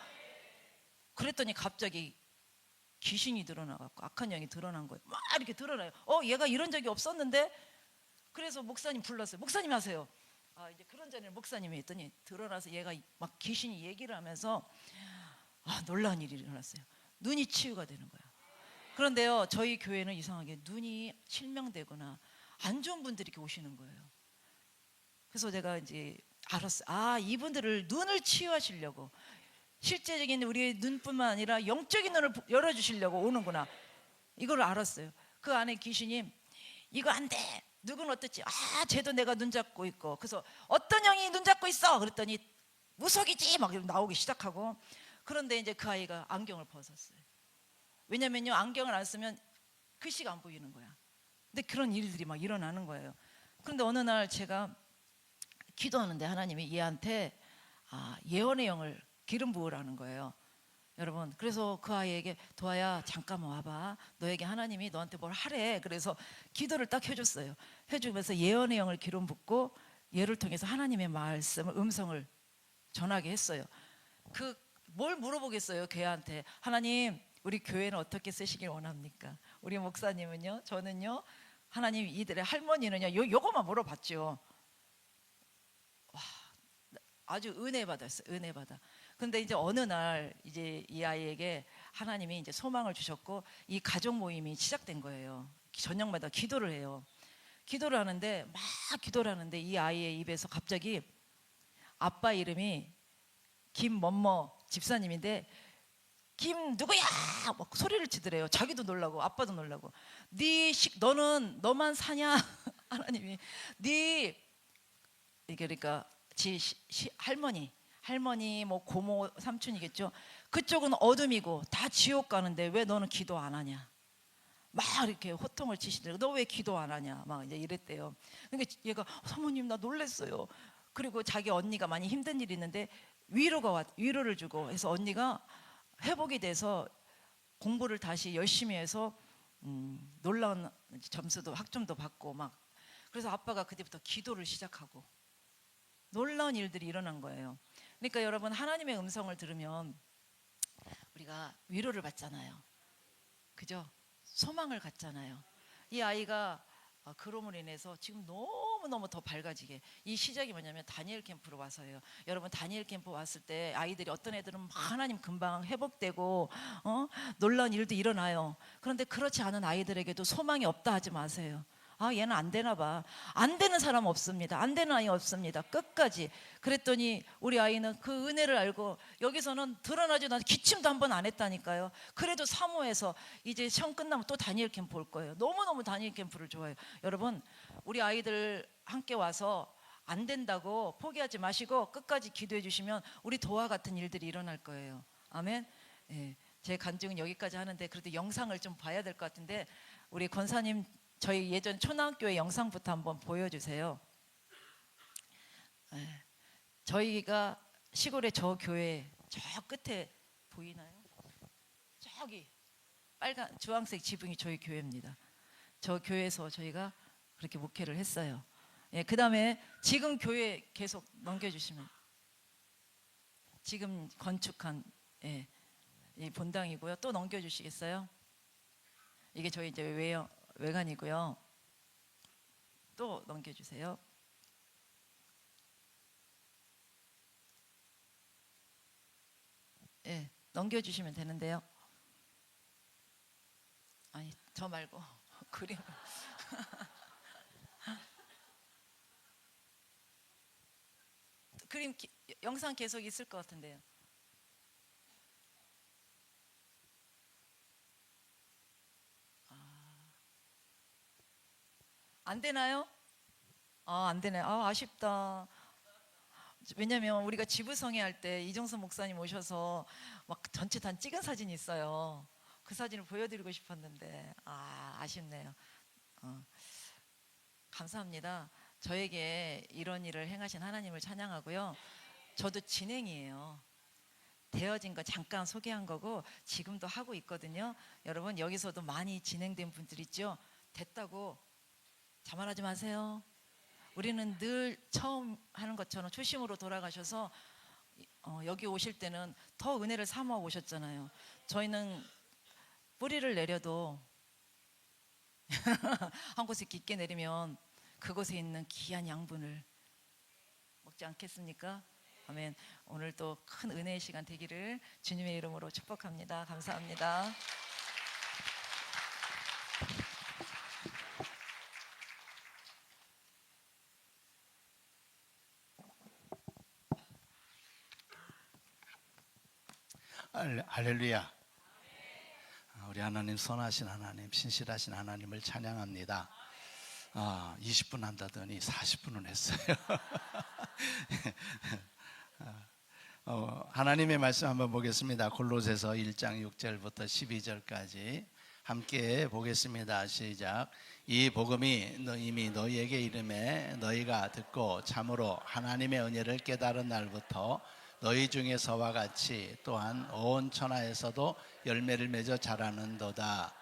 그랬더니 갑자기 귀신이 드러나갖고 악한 영이 드러난 거예요. 막 이렇게 드러나요. 얘가 이런 적이 없었는데. 그래서 목사님 불렀어요. 목사님 하세요. 이제 그런 전에 목사님이 했더니 드러나서 얘가 막 귀신이 얘기를 하면서 놀라운 일이 일어났어요. 눈이 치유가 되는 거예요. 그런데요 저희 교회는 이상하게 눈이 실명되거나 안 좋은 분들이 이렇게 오시는 거예요. 그래서 제가 이제 알았어요. 아, 이분들을 눈을 치유하시려고, 실제적인 우리의 눈뿐만 아니라 영적인 눈을 열어주시려고 오는구나, 이걸 알았어요. 그 안에 귀신이 이거 안 돼, 누구는 어떻지, 아 쟤도 내가 눈 잡고 있고, 그래서 어떤 형이 눈 잡고 있어 그랬더니 무속이지 막 나오기 시작하고. 그런데 이제 그 아이가 안경을 벗었어요. 왜냐면요, 안경을 안 쓰면 글씨가 안 보이는 거야. 근데 그런 일들이 막 일어나는 거예요. 그런데 어느 날 제가 기도하는데 하나님이 얘한테 예언의 영을 기름 부으라는 거예요. 여러분, 그래서 그 아이에게 도아야 잠깐만 와봐, 너에게 하나님이 너한테 뭘 하래. 그래서 기도를 딱 해줬어요. 해주면서 예언의 영을 기름 붓고 얘를 통해서 하나님의 말씀을, 음성을 전하게 했어요. 그 뭘 물어보겠어요 걔한테. 하나님, 우리 교회는 어떻게 쓰시길 원합니까? 우리 목사님은요, 저는요, 하나님 이들의 할머니는요, 요거만 물어봤죠. 와, 아주 은혜 받았어요. 은혜 받아. 근데 이제 어느 날 이제 이 아이에게 하나님이 이제 소망을 주셨고 이 가족 모임이 시작된 거예요. 저녁마다 기도를 해요. 기도를 하는데 막 기도를 하는데 이 아이의 입에서 갑자기 아빠 이름이 김某某집사님인데 김 누구야 막 소리를 치더래요. 자기도 놀라고 아빠도 놀라고. 너는 너만 사냐 하나님이 네, 이게 그러니까 할머니 뭐 고모 삼촌이겠죠. 그쪽은 어둠이고 다 지옥 가는데 왜 너는 기도 안 하냐, 막 이렇게 호통을 치시더라고요. 너 왜 기도 안 하냐 막 이제 이랬대요. 그러니까 얘가 사모님 나 놀랬어요. 그리고 자기 언니가 많이 힘든 일이 있는데 위로를 주고 해서 언니가 회복이 돼서 공부를 다시 열심히 해서 놀라운 점수도 학점도 받고 막. 그래서 아빠가 그때부터 기도를 시작하고 놀라운 일들이 일어난 거예요. 그러니까 여러분, 하나님의 음성을 들으면 우리가 위로를 받잖아요. 그죠? 소망을 갖잖아요. 이 아이가 그럼으로 인해서 지금 너무너무 더 밝아지게, 이 시작이 뭐냐면 다니엘 캠프로 와서예요. 여러분, 다니엘 캠프 왔을 때 아이들이 어떤 애들은 막 하나님 금방 회복되고 놀라운 일도 일어나요. 그런데 그렇지 않은 아이들에게도 소망이 없다 하지 마세요. 아, 얘는 안 되나 봐. 안 되는 사람 없습니다. 안 되는 아이 없습니다. 끝까지. 그랬더니 우리 아이는 그 은혜를 알고 여기서는 드러나지도 않고 기침도 한 번 안 했다니까요. 그래도 사모해서 이제 시험 끝나면 또 다니엘 캠프 올 거예요. 너무너무 다니엘 캠프를 좋아해요. 여러분, 우리 아이들 함께 와서 안 된다고 포기하지 마시고 끝까지 기도해 주시면 우리 도와 같은 일들이 일어날 거예요. 아멘. 예, 제 간증은 여기까지 하는데 그래도 영상을 좀 봐야 될 것 같은데 우리 권사님 저희 예전 초등학교의 영상부터 한번 보여주세요. 네. 저희가 시골의 저 교회 저 끝에 보이나요? 저기 빨간 주황색 지붕이 저희 교회입니다. 저 교회에서 저희가 그렇게 목회를 했어요. 예, 그 다음에 지금 교회 계속 넘겨주시면 지금 건축한 이 본당이고요. 또 넘겨주시겠어요? 이게 저희 이제 외관이고요. 또 넘겨주세요. 예, 넘겨주시면 되는데요. 아니, 저 말고 그림. 그림 영상 계속 있을 것 같은데요. 안 되나요? 안 되네. 아쉽다. 왜냐면 우리가 지부성회 할 때 이정선 목사님 오셔서 막 전체 단 찍은 사진이 있어요. 그 사진을 보여드리고 싶었는데 아쉽네요. 감사합니다. 저에게 이런 일을 행하신 하나님을 찬양하고요. 저도 진행이에요. 되어진 거 잠깐 소개한 거고 지금도 하고 있거든요. 여러분, 여기서도 많이 진행된 분들 있죠. 됐다고 자만하지 마세요. 우리는 늘 처음 하는 것처럼 초심으로 돌아가셔서 여기 오실 때는 더 은혜를 사모하고 오셨잖아요. 저희는 뿌리를 내려도 한 곳에 깊게 내리면 그곳에 있는 귀한 양분을 먹지 않겠습니까? 아멘. 오늘 또 큰 은혜의 시간 되기를 주님의 이름으로 축복합니다. 감사합니다. 할렐루야. 우리 하나님 선하신 하나님, 신실하신 하나님을 찬양합니다. 20분 한다더니 40분은 했어요. 하나님의 말씀 한번 보겠습니다. 골로새서 1장 6절부터 12절까지 함께 보겠습니다. 시작. 이 복음이 이미 너희에게 이름에 너희가 듣고 참으로 하나님의 은혜를 깨달은 날부터 너희 중에서와 같이 또한 온 천하에서도 열매를 맺어 자라는도다.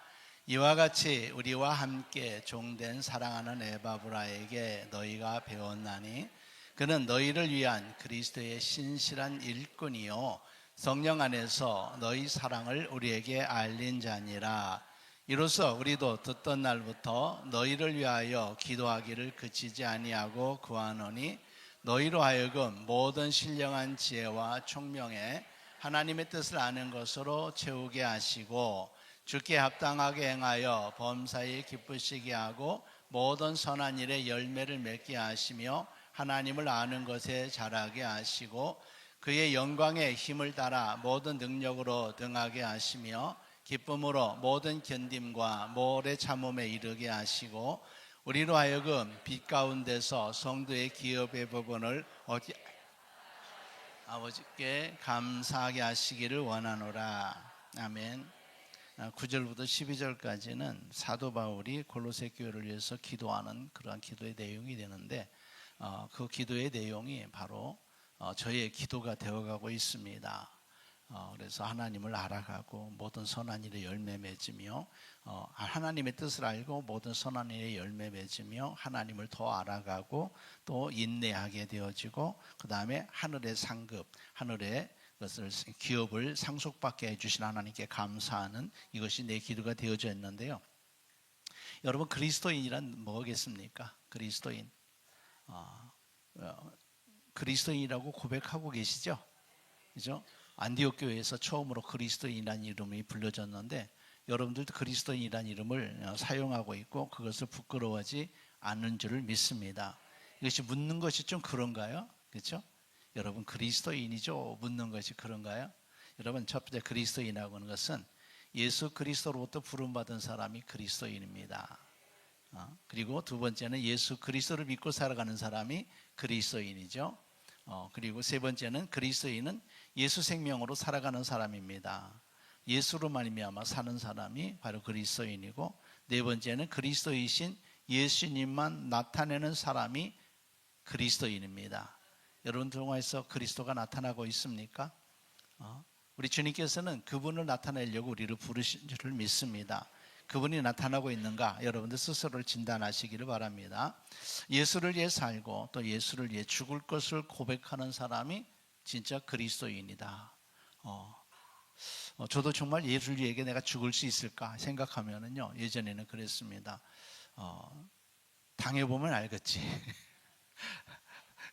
이와 같이 우리와 함께 종된 사랑하는 에바브라에게 너희가 배웠나니 그는 너희를 위한 그리스도의 신실한 일꾼이요 성령 안에서 너희 사랑을 우리에게 알린 자니라. 이로써 우리도 듣던 날부터 너희를 위하여 기도하기를 그치지 아니하고 구하노니 너희로 하여금 모든 신령한 지혜와 총명에 하나님의 뜻을 아는 것으로 채우게 하시고 주께 합당하게 행하여 범사에 기쁘시게 하고 모든 선한 일에 열매를 맺게 하시며 하나님을 아는 것에 자라게 하시고 그의 영광의 힘을 따라 모든 능력으로 등하게 하시며 기쁨으로 모든 견딤과 오래 참음에 이르게 하시고 우리로 하여금 빛 가운데서 성도의 기업의 부분을 아버지께 감사하게 하시기를 원하노라. 아멘. 9절부터 12절까지는 사도 바울이 골로새 교회를 위해서 기도하는 그러한 기도의 내용이 되는데 그 기도의 내용이 바로 저의 기도가 되어가고 있습니다. 그래서 하나님을 알아가고 모든 선한 일에 열매 맺으며 하나님의 뜻을 알고 모든 선한 일에 열매 맺으며 하나님을 더 알아가고 또 인내하게 되어지고 그 다음에 하늘의 상급, 하늘의 것을 기업을 상속받게 해주신 하나님께 감사하는 이것이 내 기도가 되어져 있는데요. 여러분 그리스도인이란 뭐겠습니까? 그리스도인. 그리스도인이라고 고백하고 계시죠? 그죠? 안디옥 교회에서 처음으로 그리스도인이라는 이름이 불려졌는데 여러분들도 그리스도인이라는 이름을 사용하고 있고 그것을 부끄러워하지 않는 줄을 믿습니다. 이것이 묻는 것이 좀 그런가요? 그렇죠? 여러분 그리스도인이죠? 묻는 것이 그런가요? 여러분 첫 번째 그리스도인이라고 하는 것은 예수 그리스도로부터 부름받은 사람이 그리스도인입니다. 그리고 두 번째는 예수 그리스도를 믿고 살아가는 사람이 그리스도인이죠. 그리고 세 번째는 그리스도인은 예수 생명으로 살아가는 사람입니다. 예수로 말미암아 사는 사람이 바로 그리스도인이고 네 번째는 그리스도이신 예수님만 나타내는 사람이 그리스도인입니다. 여러분 통해서 그리스도가 나타나고 있습니까? 우리 주님께서는 그분을 나타내려고 우리를 부르신 줄을 믿습니다. 그분이 나타나고 있는가 여러분들 스스로를 진단하시기를 바랍니다. 예수를 위해 살고 또 예수를 위해 죽을 것을 고백하는 사람이 진짜 그리스도인이다. 저도 정말 예수를 위해 내가 죽을 수 있을까 생각하면은요 예전에는 그랬습니다. 당해보면 알겠지.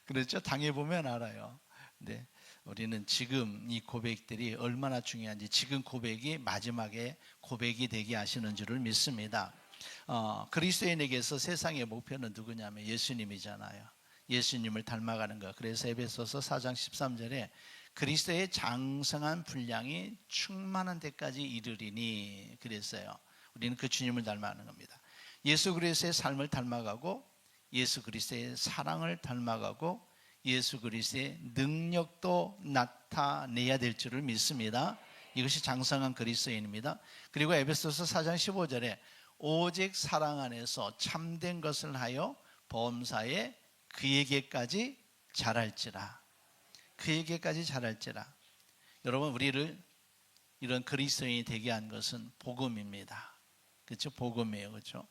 그렇죠? 당해보면 알아요. 근데 우리는 지금 이 고백들이 얼마나 중요한지 지금 고백이 마지막에 고백이 되게 하시는 줄을 믿습니다. 그리스도인에게서 세상의 목표는 누구냐면 예수님이잖아요. 예수님을 닮아가는 것. 그래서 에베소서 4장 13절에 그리스도의 장성한 분량이 충만한 데까지 이르리니 그랬어요. 우리는 그 주님을 닮아가는 겁니다. 예수 그리스도의 삶을 닮아가고 예수 그리스도의 사랑을 닮아가고 예수 그리스도의 능력도 나타내야 될 줄을 믿습니다. 이것이 장성한 그리스도인입니다. 그리고 에베소서 4장 15절에 오직 사랑 안에서 참된 것을 하여 범사에 그에게까지 자랄지라. 그에게까지 자랄지라. 여러분 우리를 이런 그리스도인이 되게 한 것은 복음입니다. 그렇죠? 복음이에요. 그렇죠?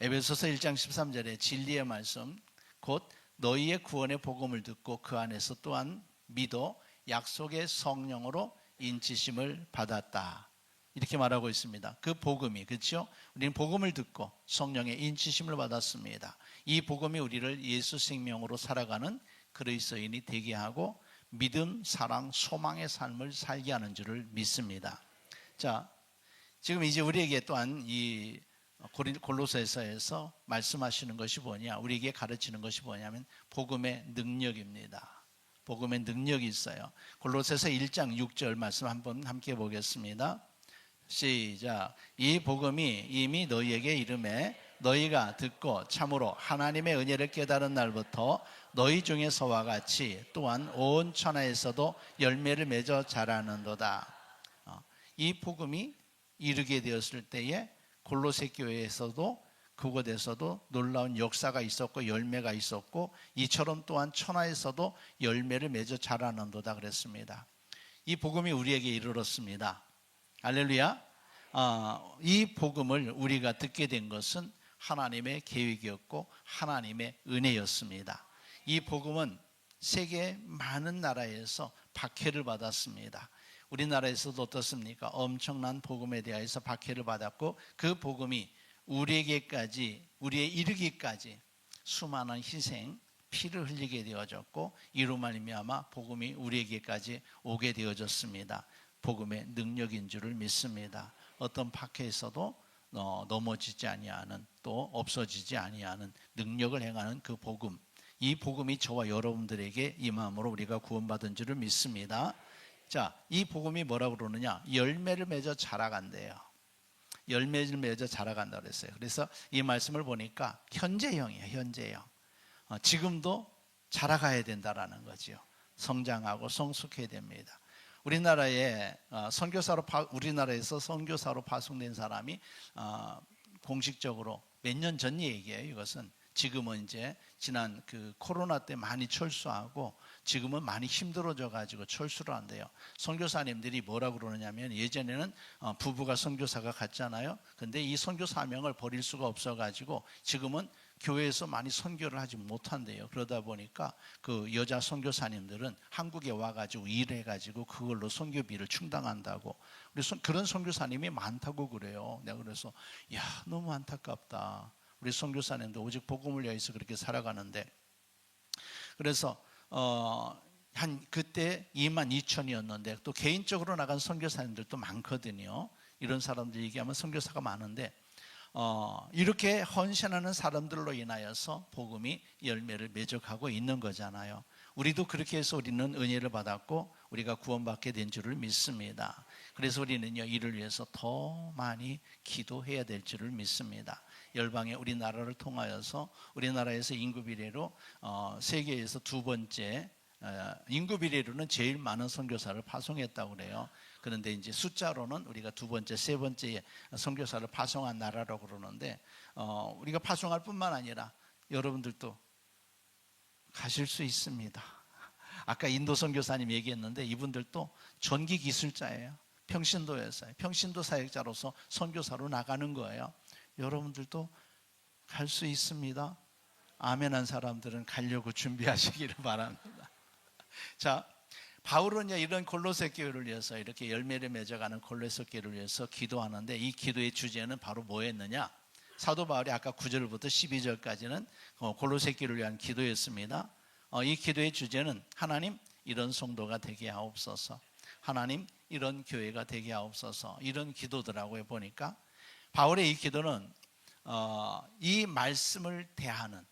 에베소서 1장 13절에 진리의 말씀 곧 너희의 구원의 복음을 듣고 그 안에서 또한 믿어 약속의 성령으로 인치심을 받았다. 이렇게 말하고 있습니다. 그 복음이 그렇죠? 우리는 복음을 듣고 성령의 인치심을 받았습니다. 이 복음이 우리를 예수 생명으로 살아가는 그리스도인이 되게 하고 믿음, 사랑, 소망의 삶을 살게 하는 줄을 믿습니다. 자, 지금 이제 우리에게 또한 이 골로새서에서 말씀하시는 것이 뭐냐, 우리에게 가르치는 것이 뭐냐면 복음의 능력입니다. 복음의 능력이 있어요. 골로새서 1장 6절 말씀 한번 함께 보겠습니다. 시작. 이 복음이 이미 너희에게 이름에 너희가 듣고 참으로 하나님의 은혜를 깨달은 날부터 너희 중에서와 같이 또한 온 천하에서도 열매를 맺어 자라는도다. 이 복음이 이르게 되었을 때에 골로새 교회에서도 그곳에서도 놀라운 역사가 있었고 열매가 있었고 이처럼 또한 천하에서도 열매를 맺어 자라는도다 그랬습니다. 이 복음이 우리에게 이르렀습니다. 할렐루야. 이 복음을 우리가 듣게 된 것은 하나님의 계획이었고 하나님의 은혜였습니다. 이 복음은 세계 많은 나라에서 박해를 받았습니다. 우리나라에서도 어떻습니까? 엄청난 복음에 대해서 박해를 받았고 그 복음이 우리에게까지 우리에 이르기까지 수많은 희생, 피를 흘리게 되어졌고 이로 말미암아 복음이 우리에게까지 오게 되어졌습니다. 복음의 능력인 줄을 믿습니다. 어떤 박해에서도 넘어지지 아니하는 또 없어지지 아니하는 능력을 행하는 그 복음, 이 복음이 저와 여러분들에게 임함으로 우리가 구원받은 줄을 믿습니다. 자, 이 복음이 뭐라고 그러느냐? 열매를 맺어 자라간대요. 열매를 맺어 자라간다고 그랬어요. 그래서 이 말씀을 보니까 현재형이에요. 현재형. 지금도 자라가야 된다라는 거죠. 성장하고 성숙해야 됩니다. 우리나라에서 선교사로 파송된 사람이 공식적으로 몇 년 전 얘기예요. 이것은 지금은 이제 지난 그 코로나 때 많이 철수하고 지금은 많이 힘들어져 가지고 철수를 한대요. 선교사님들이 뭐라고 그러느냐면 예전에는 부부가 선교사가 갔잖아요. 근데 이 선교 사명을 버릴 수가 없어 가지고 지금은 교회에서 많이 선교를 하지 못한대요. 그러다 보니까 그 여자 선교사님들은 한국에 와가지고 일해가지고 그걸로 선교비를 충당한다고. 그런 선교사님이 많다고 그래요. 내가 그래서 야, 너무 안타깝다. 우리 선교사님도 오직 복음을 위해서 그렇게 살아가는데, 그래서 한 그때 22,000이었는데 또 개인적으로 나간 선교사님들도 많거든요. 이런 사람들 얘기하면 선교사가 많은데 이렇게 헌신하는 사람들로 인하여서 복음이 열매를 맺어가고 있는 거잖아요. 우리도 그렇게 해서 우리는 은혜를 받았고 우리가 구원받게 된 줄을 믿습니다. 그래서 우리는요, 이를 위해서 더 많이 기도해야 될 줄을 믿습니다. 열방의 우리나라를 통하여서 우리나라에서 인구 비례로 세계에서 두 번째, 인구 비례로는 제일 많은 선교사를 파송했다고 그래요. 그런데 이제 숫자로는 우리가 두 번째, 세 번째 선교사를 파송한 나라라고 그러는데 우리가 파송할 뿐만 아니라 여러분들도 가실 수 있습니다. 아까 인도 선교사님 얘기했는데 이분들도 전기 기술자예요. 평신도에서요. 평신도 사역자로서 선교사로 나가는 거예요. 여러분들도 갈 수 있습니다. 아멘한 사람들은 가려고 준비하시기를 바랍니다. 자, 바울은 이런 골로새 교회를 위해서 이렇게 열매를 맺어가는 골로새 교회를 위해서 기도하는데 이 기도의 주제는 바로 뭐였느냐? 사도 바울이 아까 9절부터 12절까지는 골로새 교회를 위한 기도였습니다. 이 기도의 주제는 하나님 이런 성도가 되게 하옵소서, 하나님 이런 교회가 되게 하옵소서, 이런 기도더라고요. 보니까 바울의 이 기도는 이 말씀을 대하는,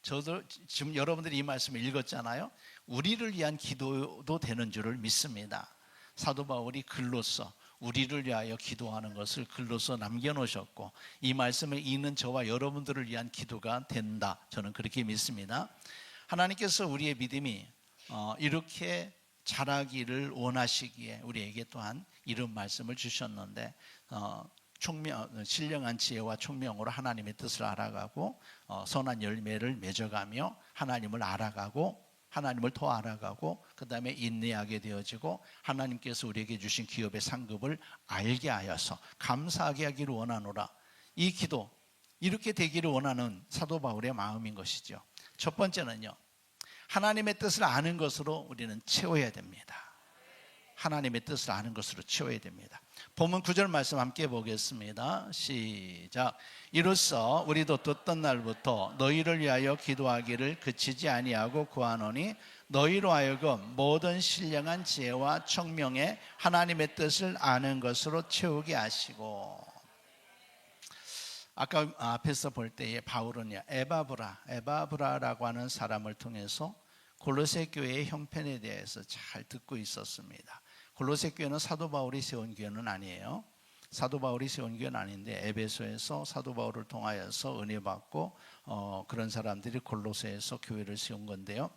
저도 지금 여러분들이 이 말씀을 읽었잖아요. 우리를 위한 기도도 되는 줄을 믿습니다. 사도 바울이 글로써 우리를 위하여 기도하는 것을 글로써 남겨놓으셨고 이 말씀을 읽는 저와 여러분들을 위한 기도가 된다, 저는 그렇게 믿습니다. 하나님께서 우리의 믿음이 이렇게 자라기를 원하시기에 우리에게 또한 이런 말씀을 주셨는데 신령한 지혜와 총명으로 하나님의 뜻을 알아가고 선한 열매를 맺어가며 하나님을 알아가고 하나님을 더 알아가고 그 다음에 인내하게 되어지고 하나님께서 우리에게 주신 기업의 상급을 알게 하여서 감사하게 하기를 원하노라. 이 기도, 이렇게 되기를 원하는 사도 바울의 마음인 것이죠. 첫 번째는요, 하나님의 뜻을 아는 것으로 우리는 채워야 됩니다. 하나님의 뜻을 아는 것으로 채워야 됩니다. 본문 9절 말씀 함께 보겠습니다. 시작. 이로써 우리도 듣던 날부터 너희를 위하여 기도하기를 그치지 아니하고 구하노니 너희로 하여금 모든 신령한 지혜와 청명에 하나님의 뜻을 아는 것으로 채우게 하시고. 아까 앞에서 볼 때에 바울은요, 에바브라라고 하는 사람을 통해서 골로새 교회의 형편에 대해서 잘 듣고 있었습니다. 골로새 교회는 사도 바울이 세운 교회는 아니에요. 사도 바울이 세운 교회는 아닌데 에베소에서 사도 바울을 통하여서 은혜 받고 그런 사람들이 골로새에서 교회를 세운 건데요.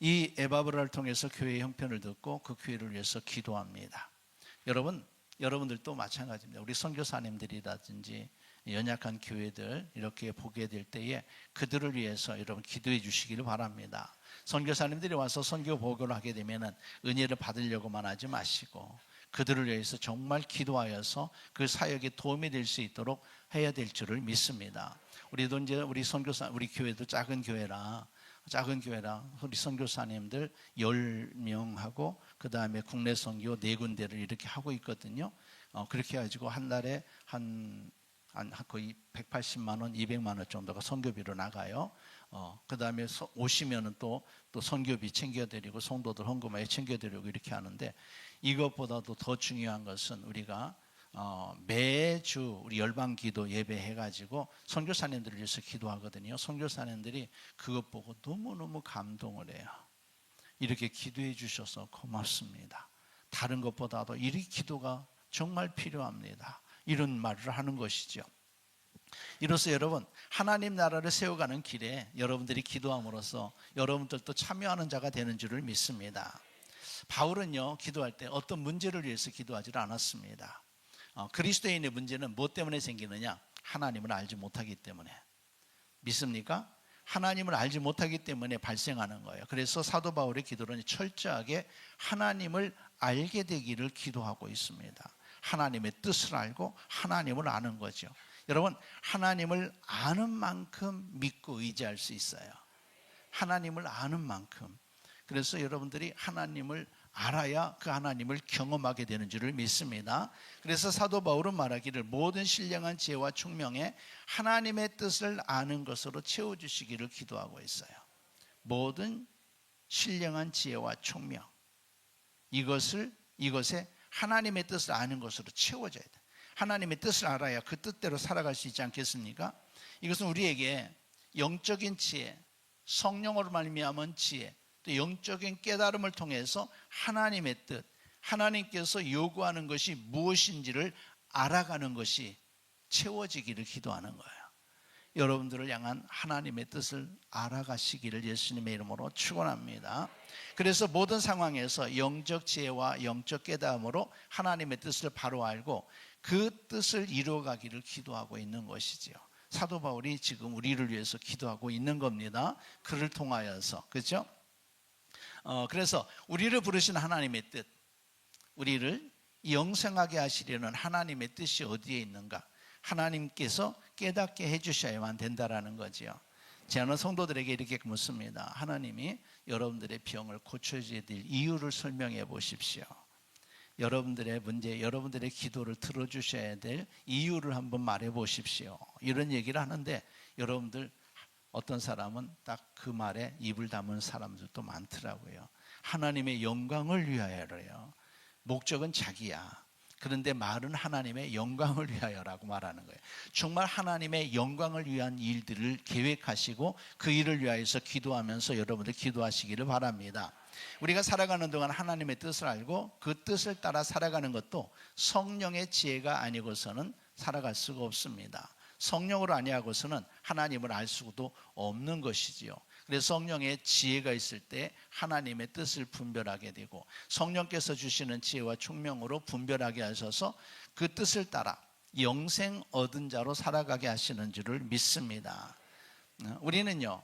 이 에바브라를 통해서 교회의 형편을 듣고 그 교회를 위해서 기도합니다. 여러분들도 마찬가지입니다. 우리 선교사님들이라든지 연약한 교회들 이렇게 보게 될 때에 그들을 위해서 여러분 기도해 주시기를 바랍니다. 선교사님들이 와서 선교 보고를 하게 되면 은혜를 받으려고만 하지 마시고 그들을 위해서 정말 기도하여서 그 사역에 도움이 될 수 있도록 해야 될 줄을 믿습니다. 우리도 이제 우리 교회도 작은 교회라 우리 선교사님들 10명하고 그 다음에 국내 선교 4군데를 이렇게 하고 있거든요. 그렇게 해가지고 한 달에 한 거의 180만 원, 200만 원 정도가 선교비로 나가요. 그 다음에 오시면은 또 선교비 챙겨드리고 성도들 헌금에 챙겨드리고 이렇게 하는데 이것보다도 더 중요한 것은 우리가 매주 우리 열방기도 예배해가지고 선교사님들을 위해서 기도하거든요. 선교사님들이 그것 보고 너무너무 감동을 해요. 이렇게 기도해 주셔서 고맙습니다. 다른 것보다도 이 기도가 정말 필요합니다. 이런 말을 하는 것이죠. 이로써 여러분 하나님 나라를 세워가는 길에 여러분들이 기도함으로써 여러분들도 참여하는 자가 되는 줄을 믿습니다. 바울은요 기도할 때 어떤 문제를 위해서 기도하지 않았습니다. 그리스도인의 문제는 무엇 때문에 생기느냐? 하나님을 알지 못하기 때문에. 믿습니까? 하나님을 알지 못하기 때문에 발생하는 거예요. 그래서 사도 바울의 기도는 철저하게 하나님을 알게 되기를 기도하고 있습니다. 하나님의 뜻을 알고 하나님을 아는 거죠. 여러분 하나님을 아는 만큼 믿고 의지할 수 있어요. 하나님을 아는 만큼. 그래서 여러분들이 하나님을 알아야 그 하나님을 경험하게 되는 줄을 믿습니다. 그래서 사도 바울은 말하기를 모든 신령한 지혜와 총명에 하나님의 뜻을 아는 것으로 채워주시기를 기도하고 있어요. 모든 신령한 지혜와 총명 이것에 하나님의 뜻을 아는 것으로 채워져야 돼. 하나님의 뜻을 알아야 그 뜻대로 살아갈 수 있지 않겠습니까? 이것은 우리에게 영적인 지혜, 성령으로 말미암은 지혜, 또 영적인 깨달음을 통해서 하나님의 뜻, 하나님께서 요구하는 것이 무엇인지를 알아가는 것이 채워지기를 기도하는 거예요. 여러분들을 향한 하나님의 뜻을 알아가시기를 예수님의 이름으로 축원합니다. 그래서 모든 상황에서 영적 지혜와 영적 깨달음으로 하나님의 뜻을 바로 알고 그 뜻을 이루어가기를 기도하고 있는 것이지요. 사도 바울이 지금 우리를 위해서 기도하고 있는 겁니다. 그를 통하여서. 그렇죠? 그래서 우리를 부르신 하나님의 뜻, 우리를 영생하게 하시려는 하나님의 뜻이 어디에 있는가? 하나님께서 깨닫게 해주셔야만 된다라는 거지요. 저는 성도들에게 이렇게 묻습니다. 하나님이 여러분들의 병을 고쳐줘야 될 이유를 설명해 보십시오. 여러분들의 문제, 여러분들의 기도를 들어주셔야 될 이유를 한번 말해 보십시오. 이런 얘기를 하는데 여러분들 어떤 사람은 딱 그 말에 입을 다문 사람들도 많더라고요. 하나님의 영광을 위하여래요. 목적은 자기야. 그런데 말은 하나님의 영광을 위하여라고 말하는 거예요. 정말 하나님의 영광을 위한 일들을 계획하시고 그 일을 위하여서 기도하면서 여러분들 기도하시기를 바랍니다. 우리가 살아가는 동안 하나님의 뜻을 알고 그 뜻을 따라 살아가는 것도 성령의 지혜가 아니고서는 살아갈 수가 없습니다. 성령으로 아니하고서는 하나님을 알 수도 없는 것이지요. 그래서 성령의 지혜가 있을 때 하나님의 뜻을 분별하게 되고 성령께서 주시는 지혜와 총명으로 분별하게 하셔서 그 뜻을 따라 영생 얻은 자로 살아가게 하시는 줄을 믿습니다. 우리는요,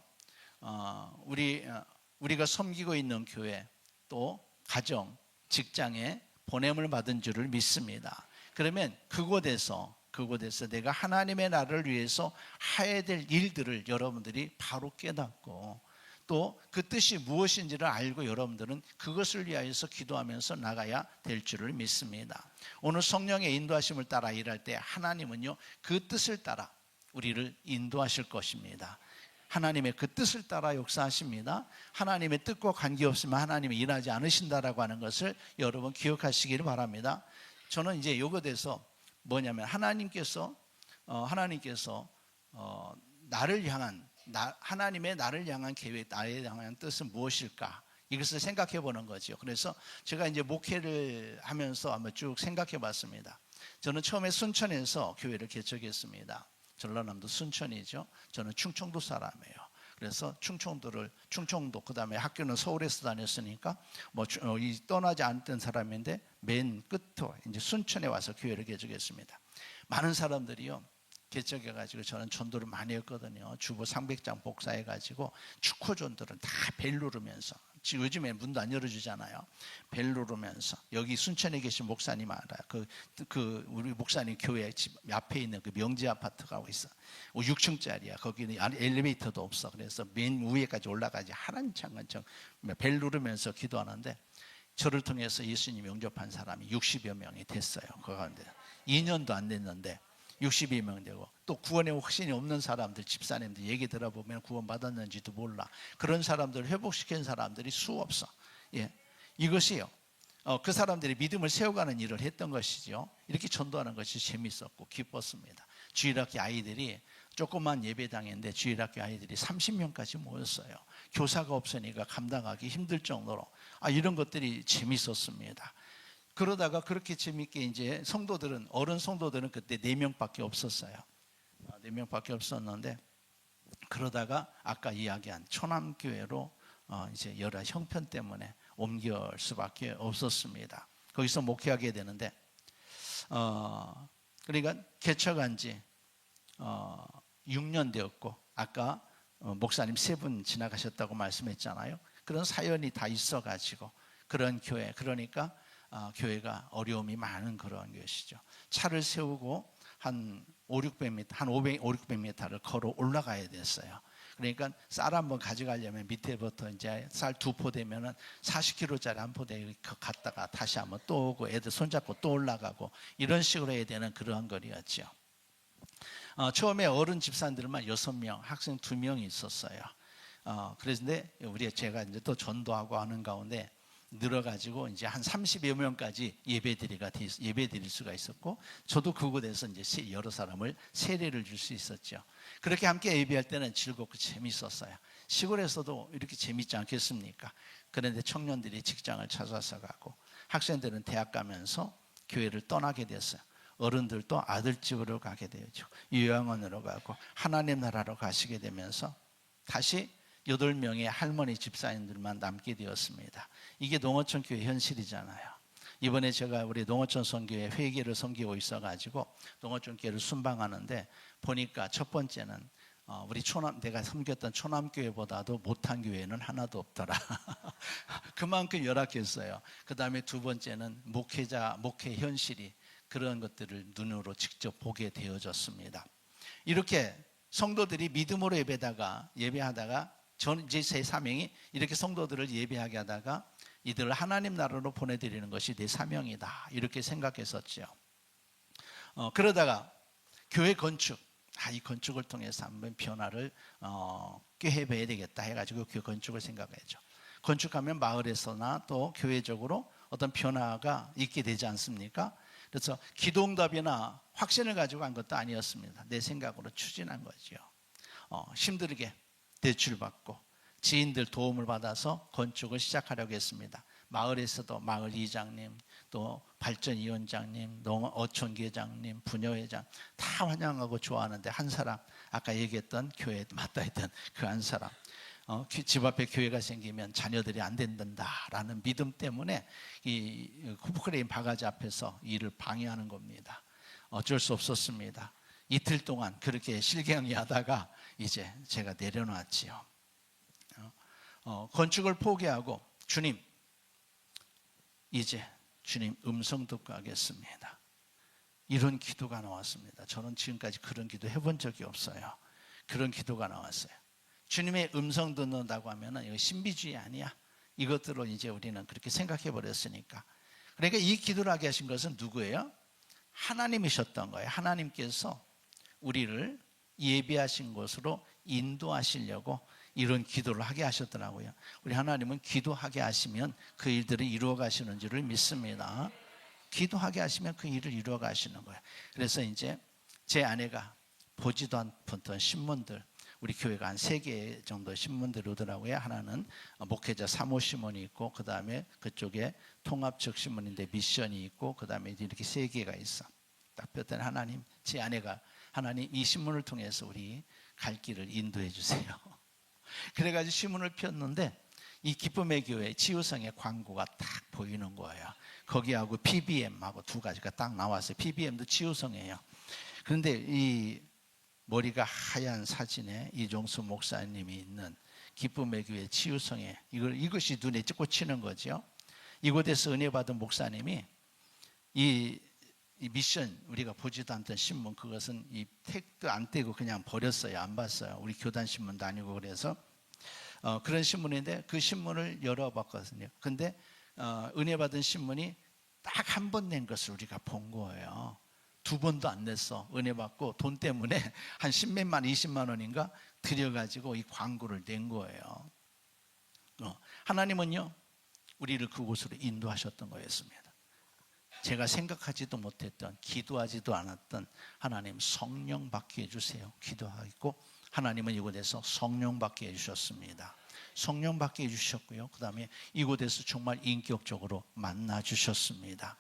우리가 섬기고 있는 교회 또 가정, 직장에 보냄을 받은 줄을 믿습니다. 그러면 그곳에서 내가 하나님의 나라를 위해서 해야 될 일들을 여러분들이 바로 깨닫고 또 그 뜻이 무엇인지를 알고 여러분들은 그것을 위하여서 기도하면서 나가야 될 줄을 믿습니다. 오늘 성령의 인도하심을 따라 일할 때 하나님은요 그 뜻을 따라 우리를 인도하실 것입니다. 하나님의 그 뜻을 따라 역사하십니다. 하나님의 뜻과 관계없으면 하나님이 일하지 않으신다라고 하는 것을 여러분 기억하시기를 바랍니다. 저는 이제 이것에서 뭐냐면 하나님께서 나를 향한 하나님의 나를 향한 계획, 나에 향한 뜻은 무엇일까? 이것을 생각해 보는 거죠. 그래서 제가 이제 목회를 하면서 한번 쭉 생각해 봤습니다. 저는 처음에 순천에서 교회를 개척했습니다. 전라남도 순천이죠. 저는 충청도 사람이에요. 그래서 충청도 그다음에 학교는 서울에서 다녔으니까 떠나지 않던 사람인데 맨 끝으로 이제 순천에 와서 교회를 개척했습니다. 많은 사람들이요 개척해가지고 저는 전도를 많이 했거든요. 주보 300장 복사해가지고 축구전도를 다 벨 누르면서, 요즘에 문도 안 열어주잖아요. 벨 누르면서 여기 순천에 계신 목사님 알아요. 우리 목사님 교회 집 앞에 있는 그 명지 아파트가 있어. 6층짜리야. 거기는 엘리베이터도 없어. 그래서 맨 위에까지 올라가지 한참 벨 누르면서 기도하는데 저를 통해서 예수님 영접한 사람이 60여 명이 됐어요. 그 가운데 2년도 안 됐는데 62명 되고, 또 구원에 확신이 없는 사람들, 집사님들 얘기 들어보면 구원 받았는지도 몰라. 그런 사람들을 회복시킨 사람들이 수없어. 예, 이것이요. 그 사람들이 믿음을 세워가는 일을 했던 것이죠. 이렇게 전도하는 것이 재밌었고 기뻤습니다. 주일학교 아이들이 조그만 예배당인데 주일학교 아이들이 30명까지 모였어요. 교사가 없으니까 감당하기 힘들 정도로 이런 것들이 재밌었습니다. 그러다가 그렇게 재밌게 이제 어른 성도들은 그때 4명밖에 없었어요. 4명밖에 없었는데, 그러다가 아까 이야기한 초남교회로 이제 여러 형편 때문에 옮길 수밖에 없었습니다. 거기서 목회하게 되는데, 그러니까 개척한 지 6년 되었고, 아까 목사님 3분 지나가셨다고 말씀했잖아요. 그런 사연이 다 있어가지고 그런 교회, 그러니까 교회가 어려움이 많은 그런 것이죠. 차를 세우고 한 500, 600m를 걸어 올라가야 됐어요. 그러니까 쌀 한번 가져가려면 밑에부터 이제 쌀 2포 되면은 40kg짜리 한 포대 갔다가 다시 한번 또 오고 애들 손잡고 또 올라가고 이런 식으로 해야 되는 그러한 거리였죠. 처음에 어른 집사님들만 6명, 학생 2명이 있었어요. 그런데 제가 이제 또 전도하고 하는 가운데 늘어가지고 이제 한 30여 명까지 예배 드릴 수가 있었고, 저도 그곳에서 이제 여러 사람을 세례를 줄 수 있었죠. 그렇게 함께 예배할 때는 즐겁고 재밌었어요. 시골에서도 이렇게 재밌지 않겠습니까? 그런데 청년들이 직장을 찾아서 가고, 학생들은 대학 가면서 교회를 떠나게 됐어요. 어른들도 아들집으로 가게 되죠. 요양원으로 가고 하나님 나라로 가시게 되면서 다시 8명의 할머니 집사님들만 남게 되었습니다. 이게 농어촌 교회 현실이잖아요. 이번에 제가 우리 농어촌 선교회 회계를 섬기고 있어가지고 농어촌 교회를 순방하는데 보니까 첫 번째는 우리 내가 섬겼던 초남교회보다도 못한 교회는 하나도 없더라. 그만큼 열악했어요. 그 다음에 두 번째는 목회 현실이 그런 것들을 눈으로 직접 보게 되어졌습니다. 이렇게 성도들이 믿음으로 예배하다가 저는 이제 제 사명이 이렇게 성도들을 예배하게 하다가 이들을 하나님 나라로 보내드리는 것이 내 사명이다, 이렇게 생각했었죠. 그러다가 교회 건축, 이 건축을 통해서 한번 변화를 꾀해봐야 되겠다 해가지고 교회 건축을 생각했죠. 건축하면 마을에서나 또 교회적으로 어떤 변화가 있게 되지 않습니까? 그래서 기도응답이나 확신을 가지고 한 것도 아니었습니다. 내 생각으로 추진한 거죠. 힘들게 대출받고 지인들 도움을 받아서 건축을 시작하려고 했습니다. 마을에서도 마을 이장님, 또 발전위원장님, 어촌계장님, 부녀회장 다 환영하고 좋아하는데 한 사람, 아까 얘기했던 교회에 맡아 있던 그 한 사람, 집 앞에 교회가 생기면 자녀들이 안 된다라는 믿음 때문에 이 포크레인 바가지 앞에서 일을 방해하는 겁니다. 어쩔 수 없었습니다. 이틀 동안 그렇게 실갱이하다가 이제 제가 내려놨지요. 건축을 포기하고 주님, 이제 주님 음성 듣고 하겠습니다. 이런 기도가 나왔습니다. 저는 지금까지 그런 기도 해본 적이 없어요. 그런 기도가 나왔어요. 주님의 음성 듣는다고 하면은 이거 신비주의 아니야. 이것들로 이제 우리는 그렇게 생각해 버렸으니까. 그러니까 이 기도를 하게 하신 것은 누구예요? 하나님이셨던 거예요. 하나님께서 우리를 예비하신 곳으로 인도하시려고 이런 기도를 하게 하셨더라고요. 우리 하나님은 기도하게 하시면 그 일들을 이루어 가시는 줄을 믿습니다. 기도하게 하시면 그 일을 이루어 가시는 거예요. 그래서 이제 제 아내가 보지도 않던 신문들, 우리 교회가 한 3개 정도 신문들이 오더라고요. 하나는 목회자 3호 신문이 있고, 그 다음에 그쪽에 통합적 신문인데 미션이 있고, 그 다음에 이렇게 3개가 있어. 딱 뺐더니 하나님, 제 아내가 하나님 이 신문을 통해서 우리 갈 길을 인도해 주세요. 그래가지고 신문을 폈는데 이 기쁨의 교회 치유성의 광고가 딱 보이는 거예요. 거기하고 PBM하고 2가지가 딱 나왔어요. PBM도 치유성이에요. 그런데 이 머리가 하얀 사진에 이종수 목사님이 있는 기쁨의 교회 치유성에 이것이 눈에 꽂히는 거죠. 이곳에서 은혜 받은 목사님이 이 미션, 우리가 보지도 않던 신문, 그것은 이 택도 안 떼고 그냥 버렸어요. 안 봤어요. 우리 교단 신문도 아니고. 그래서 그런 신문인데 그 신문을 열어봤거든요. 근데 은혜 받은 신문이 딱 한 번 낸 것을 우리가 본 거예요. 2번도 안 냈어. 은혜 받고 돈 때문에 한 10몇만 20만 원인가 들여가지고 이 광고를 낸 거예요. 하나님은요, 우리를 그곳으로 인도하셨던 거였습니다. 제가 생각하지도 못했던, 기도하지도 않았던 하나님 성령 받게 해주세요. 기도하고 하나님은 이곳에서 성령 받게 해주셨습니다. 성령 받게 해주셨고요. 그 다음에 이곳에서 정말 인격적으로 만나 주셨습니다.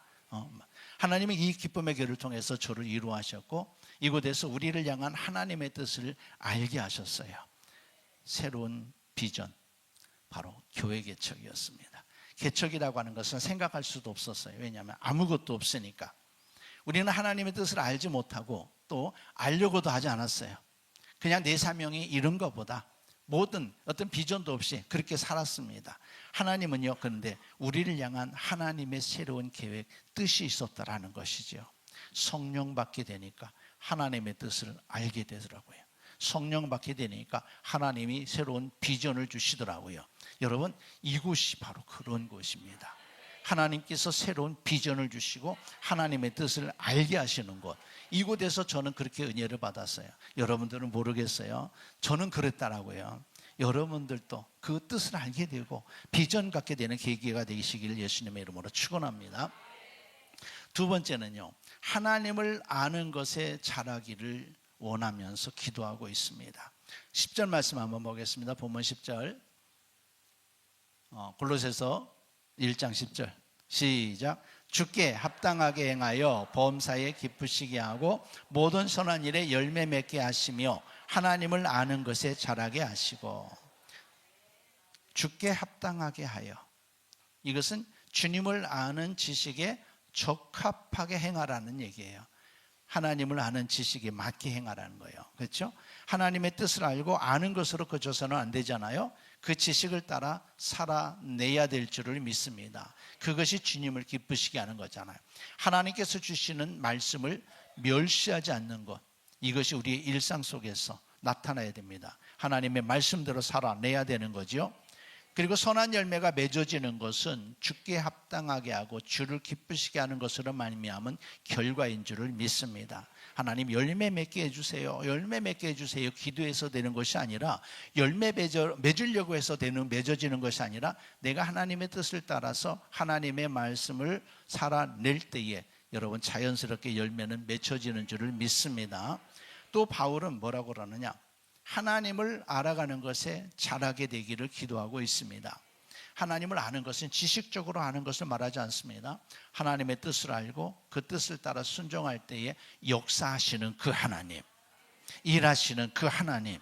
하나님은 이 기쁨의 교회를 통해서 저를 이루하셨고, 이곳에서 우리를 향한 하나님의 뜻을 알게 하셨어요. 새로운 비전, 바로 교회 개척이었습니다. 개척이라고 하는 것은 생각할 수도 없었어요. 왜냐하면 아무것도 없으니까. 우리는 하나님의 뜻을 알지 못하고 또 알려고도 하지 않았어요. 그냥 내 사명이 이런 것보다 모든 어떤 비전도 없이 그렇게 살았습니다. 하나님은요, 그런데 우리를 향한 하나님의 새로운 계획, 뜻이 있었다라는 것이죠. 성령 받게 되니까 하나님의 뜻을 알게 되더라고요. 성령 받게 되니까 하나님이 새로운 비전을 주시더라고요. 여러분, 이곳이 바로 그런 곳입니다. 하나님께서 새로운 비전을 주시고 하나님의 뜻을 알게 하시는 곳, 이곳에서 저는 그렇게 은혜를 받았어요. 여러분들은 모르겠어요. 저는 그랬다라고요. 여러분들도 그 뜻을 알게 되고 비전 갖게 되는 계기가 되시기를 예수님의 이름으로 축원합니다. 2번째는요, 하나님을 아는 것에 자라기를 원하면서 기도하고 있습니다. 10절 말씀 한번 보겠습니다. 본문 10절, 골로새서 1장 10절 시작. 주께 합당하게 행하여 범사에 기쁘시게 하고 모든 선한 일에 열매 맺게 하시며 하나님을 아는 것에 자라게 하시고. 주께 합당하게 하여, 이것은 주님을 아는 지식에 적합하게 행하라는 얘기예요. 하나님을 아는 지식에 맞게 행하라는 거예요. 그렇죠? 하나님의 뜻을 알고 아는 것으로 그쳐서는 안 되잖아요. 그 지식을 따라 살아내야 될 줄을 믿습니다. 그것이 주님을 기쁘시게 하는 거잖아요. 하나님께서 주시는 말씀을 멸시하지 않는 것, 이것이 우리의 일상 속에서 나타나야 됩니다. 하나님의 말씀대로 살아내야 되는 거죠. 그리고 선한 열매가 맺어지는 것은 주께 합당하게 하고 주를 기쁘시게 하는 것으로 말미암은 결과인 줄을 믿습니다. 하나님 열매 맺게 해주세요. 열매 맺게 해주세요. 기도해서 되는 것이 아니라, 열매 맺으려고 해서 맺어지는 것이 아니라, 내가 하나님의 뜻을 따라서 하나님의 말씀을 살아낼 때에 여러분 자연스럽게 열매는 맺혀지는 줄을 믿습니다. 또 바울은 뭐라고 그러느냐, 하나님을 알아가는 것에 자라게 되기를 기도하고 있습니다. 하나님을 아는 것은 지식적으로 아는 것을 말하지 않습니다. 하나님의 뜻을 알고 그 뜻을 따라 순종할 때에 역사하시는 그 하나님, 일하시는 그 하나님,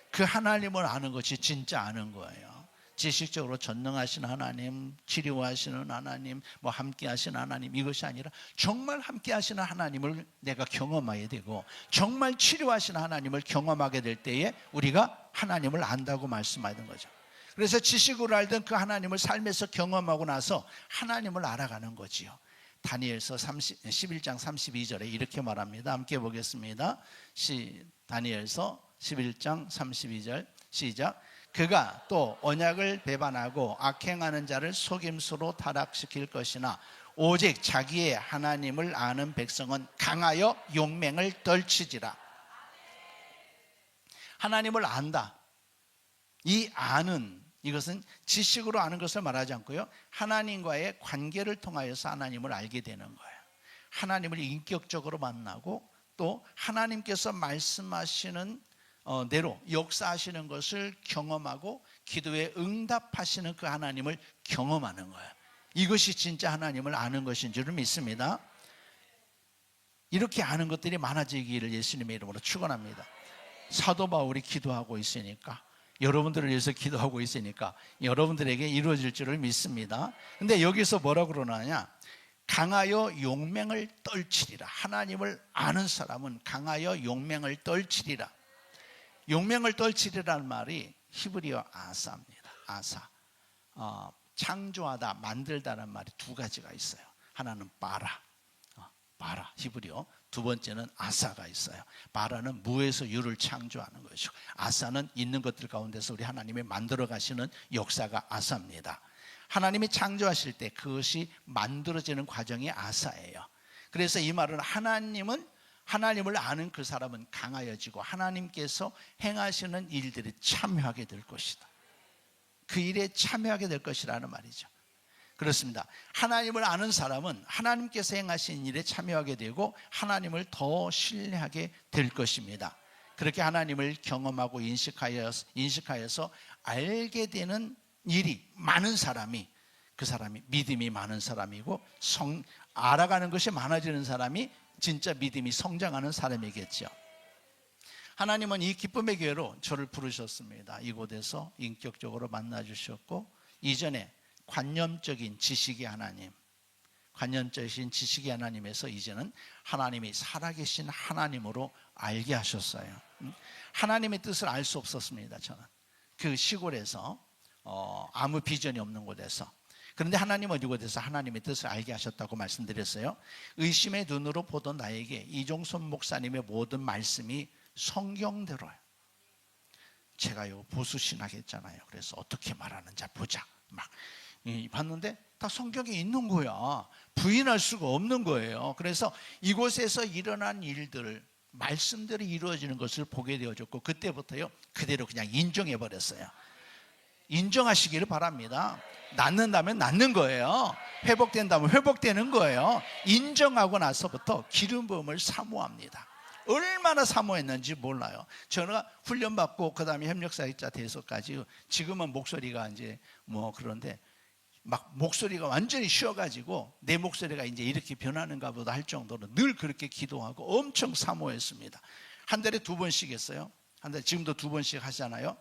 그 하나님을 아는 것이 진짜 아는 거예요. 지식적으로 전능하신 하나님, 치료하시는 하나님, 함께 하시는 하나님, 이것이 아니라 정말 함께 하시는 하나님을 내가 경험해야 되고, 정말 치료하시는 하나님을 경험하게 될 때에 우리가 하나님을 안다고 말씀하는 거죠. 그래서 지식으로 알던 그 하나님을 삶에서 경험하고 나서 하나님을 알아가는 거지요. 다니엘서 11장 32절에 이렇게 말합니다. 함께 보겠습니다. 다니엘서 11장 32절 시작. 그가 또 언약을 배반하고 악행하는 자를 속임수로 타락시킬 것이나 오직 자기의 하나님을 아는 백성은 강하여 용맹을 떨치지라. 하나님을 안다. 이 아는, 이것은 지식으로 아는 것을 말하지 않고요, 하나님과의 관계를 통하여서 하나님을 알게 되는 거예요. 하나님을 인격적으로 만나고 또 하나님께서 말씀하시는 대로 역사하시는 것을 경험하고 기도에 응답하시는 그 하나님을 경험하는 거예요. 이것이 진짜 하나님을 아는 것인 줄을 믿습니다. 이렇게 아는 것들이 많아지기를 예수님의 이름으로 축원합니다. 사도 바울이 기도하고 있으니까, 여러분들을 위해서 기도하고 있으니까 여러분들에게 이루어질 줄을 믿습니다. 근데 여기서 뭐라고 그러느냐, 강하여 용맹을 떨치리라. 하나님을 아는 사람은 강하여 용맹을 떨치리라. 용맹을 떨치리라는 말이 히브리어 아사입니다. 아사. 창조하다, 만들다는 말이 두 가지가 있어요. 하나는 바라, 바라 히브리어. 두 번째는 아사가 있어요. 바라는 무에서 유를 창조하는 것이고, 아사는 있는 것들 가운데서 우리 하나님이 만들어 가시는 역사가 아사입니다. 하나님이 창조하실 때 그것이 만들어지는 과정이 아사예요. 그래서 이 말은 하나님을 아는 그 사람은 강하여지고 하나님께서 행하시는 일들에 참여하게 될 것이다. 그 일에 참여하게 될 것이라는 말이죠. 그렇습니다. 하나님을 아는 사람은 하나님께서 행하신 일에 참여하게 되고 하나님을 더 신뢰하게 될 것입니다. 그렇게 하나님을 경험하고 인식하여서 알게 되는 일이 많은 사람이, 그 사람이 믿음이 많은 사람이고, 알아가는 것이 많아지는 사람이 진짜 믿음이 성장하는 사람이겠죠. 하나님은 이 기쁨의 교회로 저를 부르셨습니다. 이곳에서 인격적으로 만나주셨고, 이전에 관념적인 지식의 하나님, 관념적인 지식의 하나님에서 이제는 하나님이 살아계신 하나님으로 알게 하셨어요. 하나님의 뜻을 알 수 없었습니다. 저는 그 시골에서 아무 비전이 없는 곳에서. 그런데 하나님은 이곳에서 하나님의 뜻을 알게 하셨다고 말씀드렸어요. 의심의 눈으로 보던 나에게 이종선 목사님의 모든 말씀이 성경대로예요. 제가요 보수신학 했잖아요. 그래서 어떻게 말하는지 보자 막 봤는데 다 성경에 있는 거야. 부인할 수가 없는 거예요. 그래서 이곳에서 일어난 일들, 말씀들이 이루어지는 것을 보게 되어졌고, 그때부터요 그대로 그냥 인정해 버렸어요. 인정하시기를 바랍니다. 낫는다면 낫는 거예요. 회복된다면 회복되는 거예요. 인정하고 나서부터 기름 부음을 사모합니다. 얼마나 사모했는지 몰라요. 저는 훈련받고 그 다음에 협력사역자 돼서까지 지금은 목소리가 이제 그런데 막 목소리가 완전히 쉬어가지고 내 목소리가 이제 이렇게 변하는가 보다 할 정도로 늘 그렇게 기도하고 엄청 사모했습니다. 한 달에 2번씩 했어요. 한 달에 지금도 2번씩 하잖아요.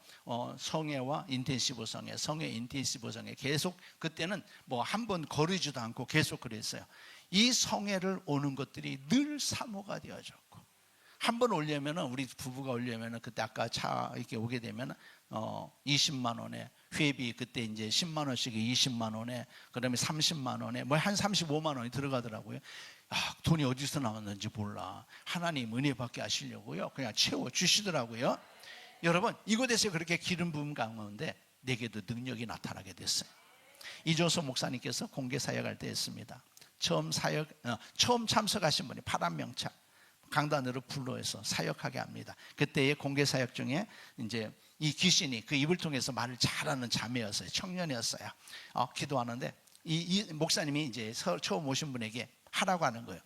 성회와 인텐시브 성회, 성회 인텐시브 성회 계속, 그때는 한 번 거르지도 않고 계속 그랬어요. 이 성회를 오는 것들이 늘 사모가 되어졌고, 한 번 오려면은, 우리 부부가 오려면은 그때 아까 차 이렇게 오게 되면은 20만 원에 회비, 그때 이제 10만 원씩 20만 원에, 그다음에 30만 원에 한 35만 원이 들어가더라고요. 돈이 어디서 나왔는지 몰라. 하나님 은혜 받게 하시려고요 그냥 채워 주시더라고요. 여러분, 이곳에서 그렇게 기름 부음 가운데 내게도 능력이 나타나게 됐어요. 이종석 목사님께서 공개 사역할 때 했습니다. 처음 참석하신 분이 파란명차 강단으로 불러서 사역하게 합니다. 그때의 공개 사역 중에 이제 이 귀신이 그 입을 통해서 말을 잘하는 자매였어요. 청년이었어요. 기도하는데 이 목사님이 이제 처음 오신 분에게 하라고 하는 거예요.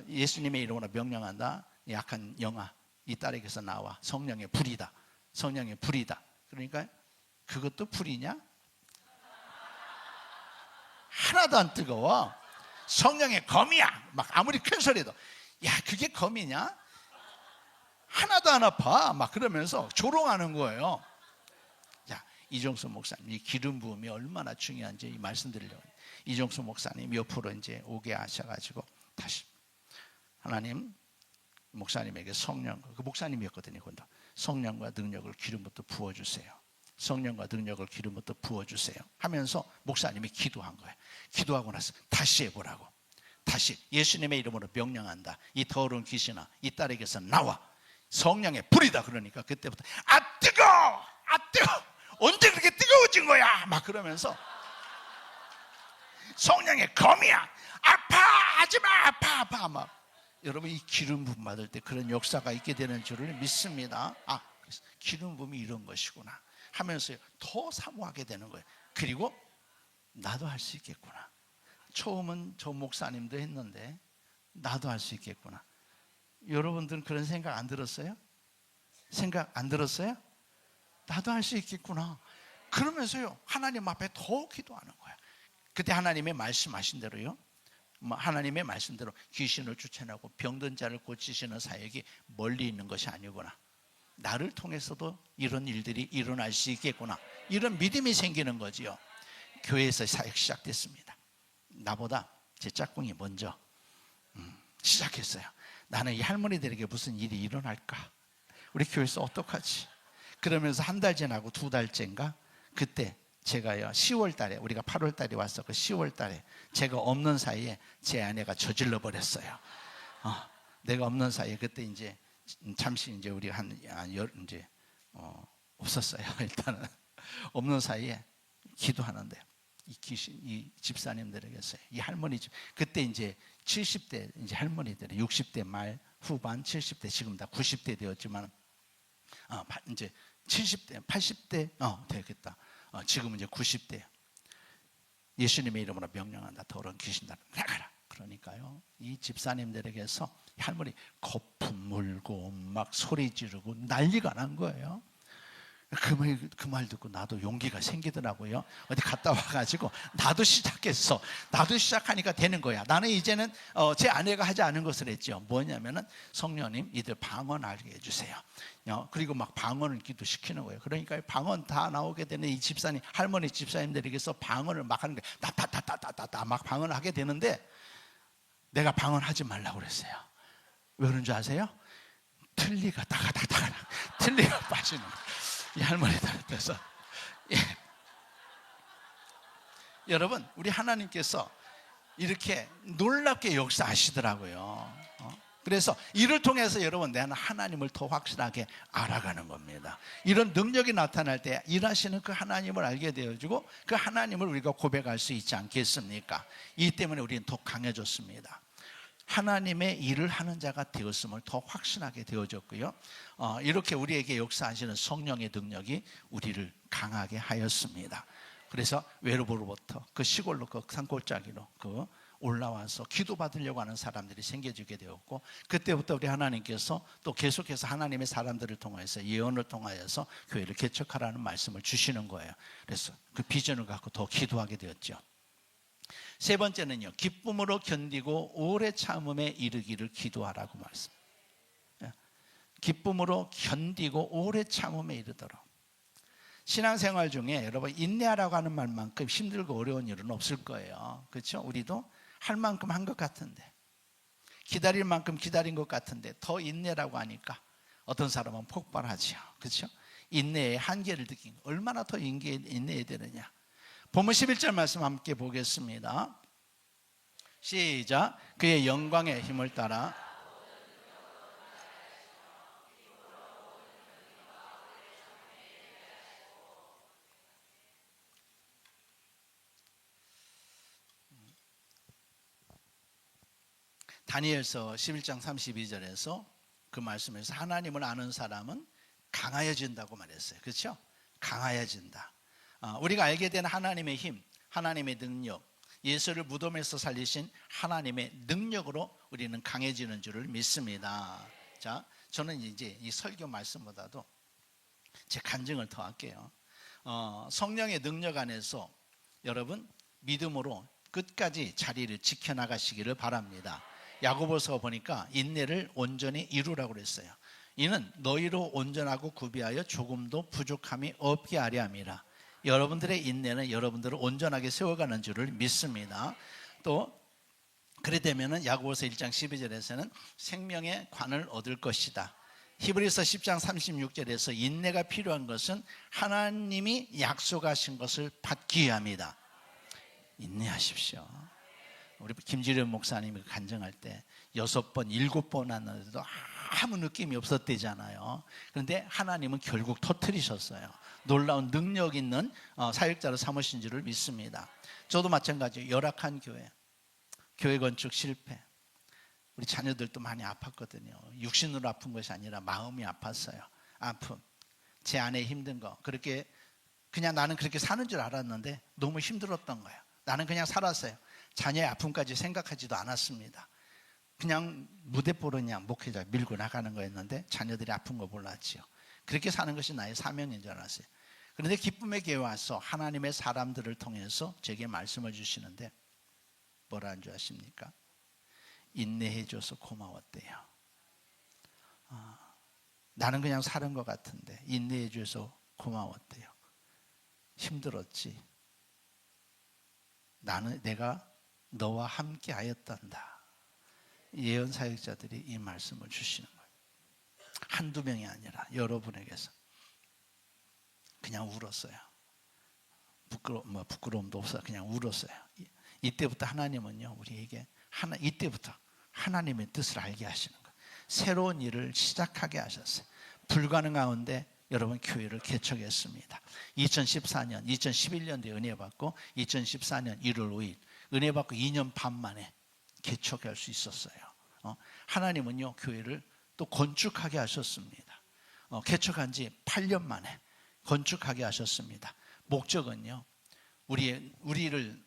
예수님의 이름으로 명령한다. 약한 영아 이 딸에게서 나와. 성령의 불이다. 성령의 불이다. 그러니까 그것도 불이냐? 하나도 안 뜨거워. 성령의 검이야. 막 아무리 큰 소리도, 야 그게 검이냐? 하나도 안 아파. 막 그러면서 조롱하는 거예요. 자, 이종수 목사님 이 기름 부음이 얼마나 중요한지 말씀드리려고. 이종수 목사님 옆으로 이제 오게 하셔가지고 다시 하나님 목사님에게 성령, 그 목사님이었거든요. 성령과 능력을 기름부터 부어주세요. 성령과 능력을 기름부터 부어주세요 하면서 목사님이 기도한 거예요. 기도하고 나서 다시 해보라고. 다시 예수님의 이름으로 명령한다. 이 더러운 귀신아 이 딸에게서 나와. 성령의 불이다. 그러니까 그때부터 뜨거워 언제 그렇게 뜨거워진 거야 막 그러면서, 성령의 검이야. 아파 하지마. 아파 막. 여러분, 이 기름 부음 받을 때 그런 역사가 있게 되는 줄을 믿습니다. 기름 부음이 이런 것이구나 하면서 더 사모하게 되는 거예요. 그리고 나도 할 수 있겠구나. 처음은 저 목사님도 했는데 나도 할 수 있겠구나. 여러분들은 그런 생각 안 들었어요? 생각 안 들었어요? 나도 할 수 있겠구나. 그러면서요, 하나님 앞에 더 기도하는 거야. 그때 하나님의 말씀하신 대로요, 하나님의 말씀대로 귀신을 쫓아내고 병든 자를 고치시는 사역이 멀리 있는 것이 아니구나. 나를 통해서도 이런 일들이 일어날 수 있겠구나. 이런 믿음이 생기는 거지요. 교회에서 사역 시작됐습니다. 나보다 제 짝꿍이 먼저 시작했어요. 나는 이 할머니들에게 무슨 일이 일어날까? 우리 교회에서 어떡하지? 그러면서 한 달 지나고 2달째인가? 그때 제가요, 10월 달에, 우리가 8월 달에 왔어. 그 10월 달에 제가 없는 사이에 제 아내가 저질러 버렸어요. 내가 없는 사이에 그때 이제 잠시 이제 우리 없었어요. 일단은 없는 사이에 기도하는데 이 귀신, 이 집사님들에게서 이 할머니 집, 그때 이제 70대 이제 할머니들, 60대 말 후반, 70대 지금 다 90대 되었지만 이제 70대, 80대 되겠다. 지금은 이제 90대. 예수님의 이름으로 명령한다. 더러운 귀신들 나가라. 그러니까요, 이 집사님들에게서 할머니 거품 물고 막 소리 지르고 난리가 난 거예요. 그 말 듣고 나도 용기가 생기더라고요. 어디 갔다 와가지고 나도 시작했어. 나도 시작하니까 되는 거야. 나는 이제는 제 아내가 하지 않은 것을 했죠. 뭐냐면은 성령님 이들 방언 알게 해주세요. 그리고 막 방언을 기도시키는 거예요. 그러니까 방언 다 나오게 되는 이 집사님, 할머니 집사님들에게서 방언을 막 하는 거예요. 따따따따따따 막 방언을 하게 되는데 내가 방언하지 말라고 그랬어요. 왜 그런 줄 아세요? 틀니가 따가닥따가 틀니가 빠지는 거예요. 이 할머니들한테서. 여러분, 우리 하나님께서 이렇게 놀랍게 역사하시더라고요. 그래서 이를 통해서 여러분, 내가 하나님을 더 확실하게 알아가는 겁니다. 이런 능력이 나타날 때 일하시는 그 하나님을 알게 되어지고 그 하나님을 우리가 고백할 수 있지 않겠습니까? 이 때문에 우리는 더 강해졌습니다. 하나님의 일을 하는 자가 되었음을 더 확신하게 되어졌고요. 이렇게 우리에게 역사하시는 성령의 능력이 우리를 강하게 하였습니다. 그래서 외로부로부터 그 시골로 그 산골짜기로 그 올라와서 기도받으려고 하는 사람들이 생겨지게 되었고, 그때부터 우리 하나님께서 또 계속해서 하나님의 사람들을 통해서 예언을 통하여서 교회를 개척하라는 말씀을 주시는 거예요. 그래서 그 비전을 갖고 더 기도하게 되었죠. 세 번째는요, 기쁨으로 견디고 오래 참음에 이르기를 기도하라고 말씀. 기쁨으로 견디고 오래 참음에 이르도록. 신앙생활 중에 여러분, 인내하라고 하는 말만큼 힘들고 어려운 일은 없을 거예요. 그렇죠? 우리도 할 만큼 한 것 같은데, 기다릴 만큼 기다린 것 같은데 더 인내라고 하니까 어떤 사람은 폭발하죠. 그렇죠? 인내의 한계를 느낀 거. 얼마나 더 인내해야 되느냐. 본문 11절 말씀 함께 보겠습니다. 시작. 그의 영광의 힘을 따라 다니엘서 11장 32절에서 그 말씀에서 하나님을 아는 사람은 강하여진다고 말했어요. 그렇죠? 강하여진다. 우리가 알게 된 하나님의 힘, 하나님의 능력, 예수를 무덤에서 살리신 하나님의 능력으로 우리는 강해지는 줄을 믿습니다. 자, 저는 이제 이 설교 말씀보다도 제 간증을 더 할게요. 성령의 능력 안에서 여러분 믿음으로 끝까지 자리를 지켜나가시기를 바랍니다. 야고보서 보니까 인내를 온전히 이루라고 그랬어요. 이는 너희로 온전하고 구비하여 조금도 부족함이 없게 하려 함이라. 여러분들의 인내는 여러분들을 온전하게 세워가는 줄을 믿습니다. 또 그래 되면은 야고보서 1장 12절에서는 생명의 관을 얻을 것이다. 히브리서 10장 36절에서 인내가 필요한 것은 하나님이 약속하신 것을 받기 위함이다. 인내하십시오. 우리 김지련 목사님이 간증할 때 6번, 7번 왔는데도 아무 느낌이 없었대잖아요. 그런데 하나님은 결국 터뜨리셨어요. 놀라운 능력 있는 사역자로 삼으신 줄을 믿습니다. 저도 마찬가지예요. 열악한 교회 건축 실패. 우리 자녀들도 많이 아팠거든요. 육신으로 아픈 것이 아니라 마음이 아팠어요. 아픔, 제 안에 힘든 거. 그렇게 그냥 나는 그렇게 사는 줄 알았는데 너무 힘들었던 거예요. 나는 그냥 살았어요. 자녀의 아픔까지 생각하지도 않았습니다. 그냥 무대뽀로 그냥 목회자 밀고 나가는 거였는데 자녀들이 아픈 거 몰랐지요. 그렇게 사는 것이 나의 사명인 줄 알았어요. 그런데 기쁨의 교회 와서 하나님의 사람들을 통해서 제게 말씀을 주시는데 뭐라는 줄 아십니까? 인내해줘서 고마웠대요. 나는 그냥 사는 것 같은데 인내해줘서 고마웠대요. 힘들었지. 내가 너와 함께 하였단다. 예언 사역자들이 이 말씀을 주시는 거예요. 한두 명이 아니라 여러분에게서. 그냥 울었어요. 부끄러움도 없어요. 그냥 울었어요. 이때부터 하나님은요, 우리에게 이때부터 하나님의 뜻을 알게 하시는 거예요. 새로운 일을 시작하게 하셨어요. 불가능 가운데 여러분 교회를 개척했습니다. 2014년, 2011년도에 은혜 받고 2014년 1월 5일 은혜 받고 2년 반 만에 개척할 수 있었어요. 하나님은요 교회를 또 건축하게 하셨습니다. 개척한 지 8년 만에 건축하게 하셨습니다. 목적은요 우리를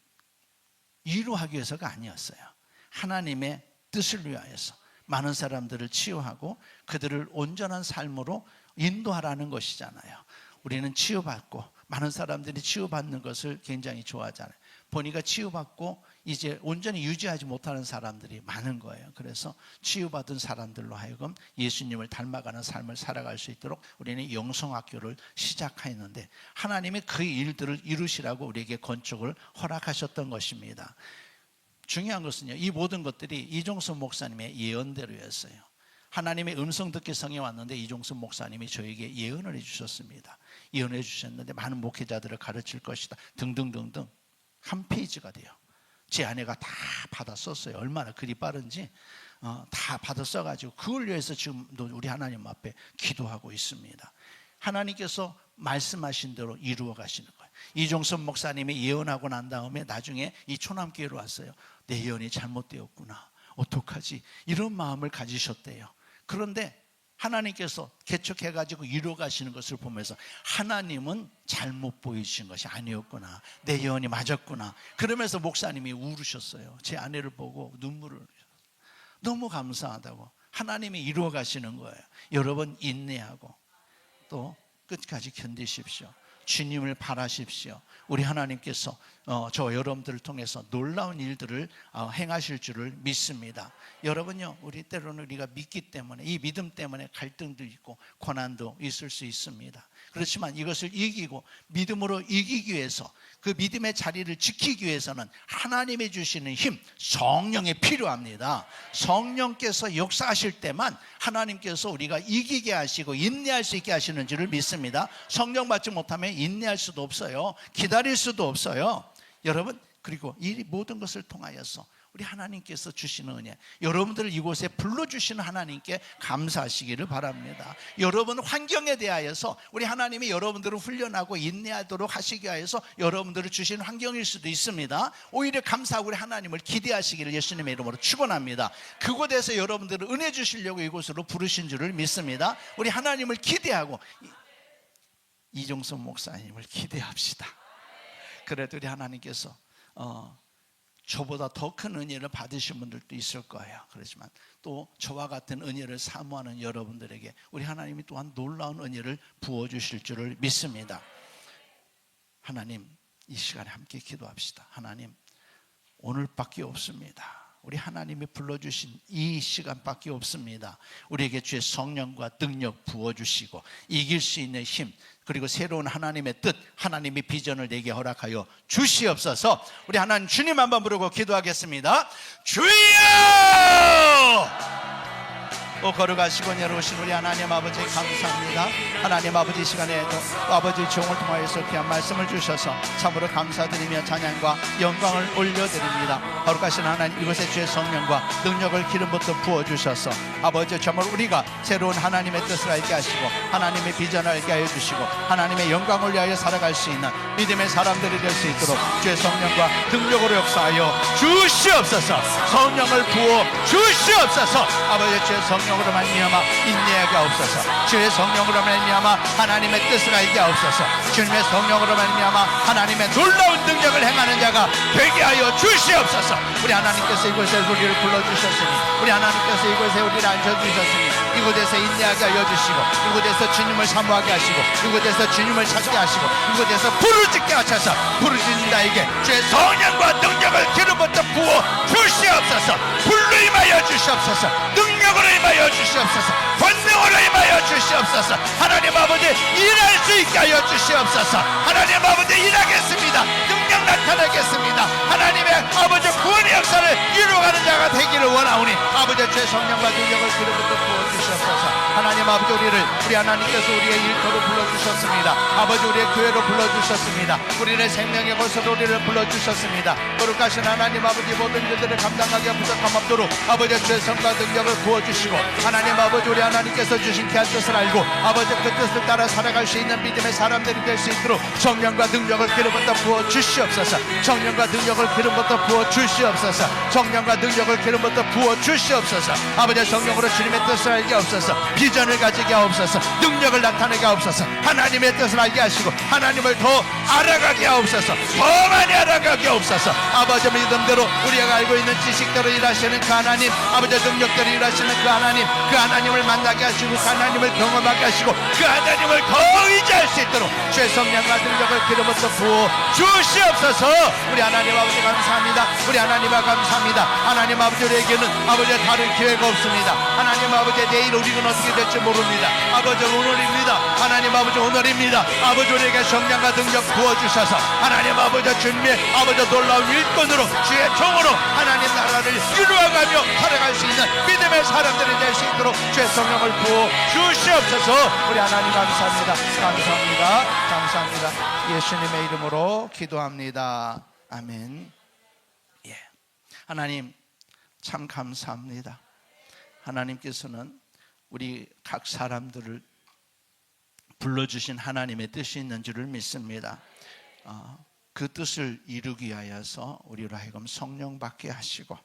위로하기 위해서가 아니었어요. 하나님의 뜻을 위하여서 많은 사람들을 치유하고 그들을 온전한 삶으로 인도하라는 것이잖아요. 우리는 치유받고 많은 사람들이 치유받는 것을 굉장히 좋아하잖아요. 보니까 치유받고 이제 온전히 유지하지 못하는 사람들이 많은 거예요. 그래서 치유받은 사람들로 하여금 예수님을 닮아가는 삶을 살아갈 수 있도록 우리는 영성학교를 시작했는데 하나님이 그 일들을 이루시라고 우리에게 건축을 허락하셨던 것입니다. 중요한 것은요, 이 모든 것들이 이종섭 목사님의 예언대로였어요. 하나님의 음성 듣기 성에 왔는데 이종섭 목사님이 저에게 예언을 해주셨습니다. 예언해 주셨는데 많은 목회자들을 가르칠 것이다 등등등등 한 페이지가 돼요. 제 아내가 다 받아 썼어요. 얼마나 글이 빠른지 다 받아 써가지고 그걸 위해서 지금도 우리 하나님 앞에 기도하고 있습니다. 하나님께서 말씀하신 대로 이루어 가시는 거예요. 이종섭 목사님이 예언하고 난 다음에 나중에 이 초남교회로 왔어요. 내 예언이 잘못되었구나. 어떡하지? 이런 마음을 가지셨대요. 그런데 하나님께서 개척해가지고 이루어 가시는 것을 보면서 하나님은 잘못 보이신 것이 아니었구나. 내 예언이 맞았구나. 그러면서 목사님이 울으셨어요. 제 아내를 보고 눈물을 흘리셨어요. 너무 감사하다고. 하나님이 이루어 가시는 거예요. 여러분 인내하고 또 끝까지 견디십시오. 주님을 바라십시오. 우리 하나님께서 저 여러분들을 통해서 놀라운 일들을 행하실 줄을 믿습니다. 여러분요, 우리 때로는 우리가 믿기 때문에 이 믿음 때문에 갈등도 있고 고난도 있을 수 있습니다. 그렇지만 이것을 이기고 믿음으로 이기기 위해서 그 믿음의 자리를 지키기 위해서는 하나님이 주시는 힘, 성령이 필요합니다. 성령께서 역사하실 때만 하나님께서 우리가 이기게 하시고 인내할 수 있게 하시는 줄을 믿습니다. 성령 받지 못하면 인내할 수도 없어요. 기다릴 수도 없어요. 여러분, 그리고 이 모든 것을 통하여서 우리 하나님께서 주시는 은혜, 여러분들을 이곳에 불러주시는 하나님께 감사하시기를 바랍니다. 여러분 환경에 대하여서 우리 하나님이 여러분들을 훈련하고 인내하도록 하시기 위해서 여러분들을 주시는 환경일 수도 있습니다. 오히려 감사하고 우리 하나님을 기대하시기를 예수님의 이름으로 축원합니다. 그곳에서 여러분들을 은혜 주시려고 이곳으로 부르신 줄을 믿습니다. 우리 하나님을 기대하고 이종섭 목사님을 기대합시다. 그래도 우리 하나님께서 저보다 더 큰 은혜를 받으신 분들도 있을 거예요. 그렇지만 또 저와 같은 은혜를 사모하는 여러분들에게 우리 하나님이 또한 놀라운 은혜를 부어주실 줄을 믿습니다. 하나님, 이 시간에 함께 기도합시다. 하나님, 오늘밖에 없습니다. 우리 하나님이 불러주신 이 시간밖에 없습니다. 우리에게 주의 성령과 능력 부어주시고 이길 수 있는 힘, 그리고 새로운 하나님의 뜻, 하나님의 비전을 내게 허락하여 주시옵소서. 우리 하나님 주님 한번 부르고 기도하겠습니다. 주여! 거룩하시고 내려오신 우리 하나님 아버지 감사합니다. 하나님 아버지 시간에도 아버지 종을 통하여서 귀한 말씀을 주셔서 참으로 감사드리며 찬양과 영광을 올려드립니다. 거룩하신 하나님, 이곳에 주의 성령과 능력을 기름부터 부어주셔서 아버지 정말 우리가 새로운 하나님의 뜻을 알게 하시고 하나님의 비전을 알게 하여 주시고 하나님의 영광을 위하여 살아갈 수 있는 믿음의 사람들이 될 수 있도록 주의 성령과 능력으로 역사하여 주시옵소서. 성령을 부어 주시옵소서. 아버지 주의 성령 성령으로 말미암아 인내하게 하옵소서. 주의 성령으로 말미암아 하나님의 뜻을 알게 하옵소서. 주님의 성령으로 말미암아 하나님의 놀라운 능력을 행하는 자가 되게 하여 주시옵소서. 우리 하나님께서 이곳에 우리를 불러주셨으니, 우리 하나님께서 이곳에 우리를 앉혀주셨으니, 이곳에서 인내하게 하여 주시고, 이곳에서 주님을 사모하게 하시고, 이곳에서 주님을 찾게 하시고, 이곳에서 부르짖게 하셔서 부르짖는 자에게 주의 성령과 능력을 기름부터 부어 주시옵소서. 불로 임하여 주시옵소서. 능력으로 임하여 주시옵소서. 권능으로 임하여 주시옵소서. 하나님 아버지 일할 수 있게 하여 주시옵소서. 하나님 아버지 일하겠습니다. 능력 나타나겠습니다. 하나님의 아버지 구원의 역사를 이루어가는 자가 되기를 원하오니 아버지 주의 성령과 능력을 기름부터 부어 주시옵소서. 하나님 아버지 우리 하나님께서 우리의 일터로 불러주셨습니다. 아버지 우리의 교회로 불러주셨습니다. 우리의 생명의 곳으로 우리를 불러주셨습니다. 거룩하신 하나님 아버지 모든 일들을 감당하기 부족함 없도록 아버지 주의 성과 능력을 부어주시고, 하나님 아버지 우리 하나님께서 주신 귀한 뜻을 알고 아버지 그 뜻을 따라 살아갈 수 있는 믿음의 사람들이 될 수 있도록 성령과 능력을 기름부터 부어 주시옵소서. 성령과 능력을 기름부터 부어 주시옵소서. 성령과 능력을 기름부터 부어 주시옵소서. 아버지 성령으로 주님의 뜻을 알게 하옵소서. 비전을 가지게 하옵소서. 능력을 나타내게 하옵소서. 하나님의 뜻을 알게 하시고 하나님을 더 알아가게 하옵소서. 더 많이 알아가게 하옵소서. 아버지 믿음대로 우리가 알고 있는 지식대로 일하시는 그 하나님, 아버지 능력대로 일하시는 그 하나님, 그 하나님을 만나게 하시고 그 하나님을 경험하게 하시고 그 하나님을 더 의지할 수 있도록 주의 성령과 능력을 기름부터 부어 주시옵소서. 우리 하나님 아버지 감사합니다. 우리 하나님 아버지 감사합니다. 하나님 아버지 우리에게는 아버지 다른 기회가 없습니다. 하나님 아버지 내일 우리는 어떻게 될지 모릅니다. 아버지 오늘입니다. 하나님 아버지 오늘입니다. 아버지 우리에게 성령과 능력 부어주셔서 하나님 아버지 주님의 아버지 놀라운 일꾼으로 주의 종으로 하나님 나라를 이루어가며 살아갈 수 있는 믿음의 사람들이 될 수 있도록 주의 성령을 부어 주시옵소서. 우리 하나님 감사합니다. 감사합니다. 감사합니다. 예수님의 이름으로 기도합니다. 아멘. 예. 하나님 참 감사합니다. 하나님께서는 우리 각 사람들을 불러주신 하나님의 뜻이 있는 줄을 믿습니다. 그 뜻을 이루기 위하여서 우리로 하여금 성령 받게 하시고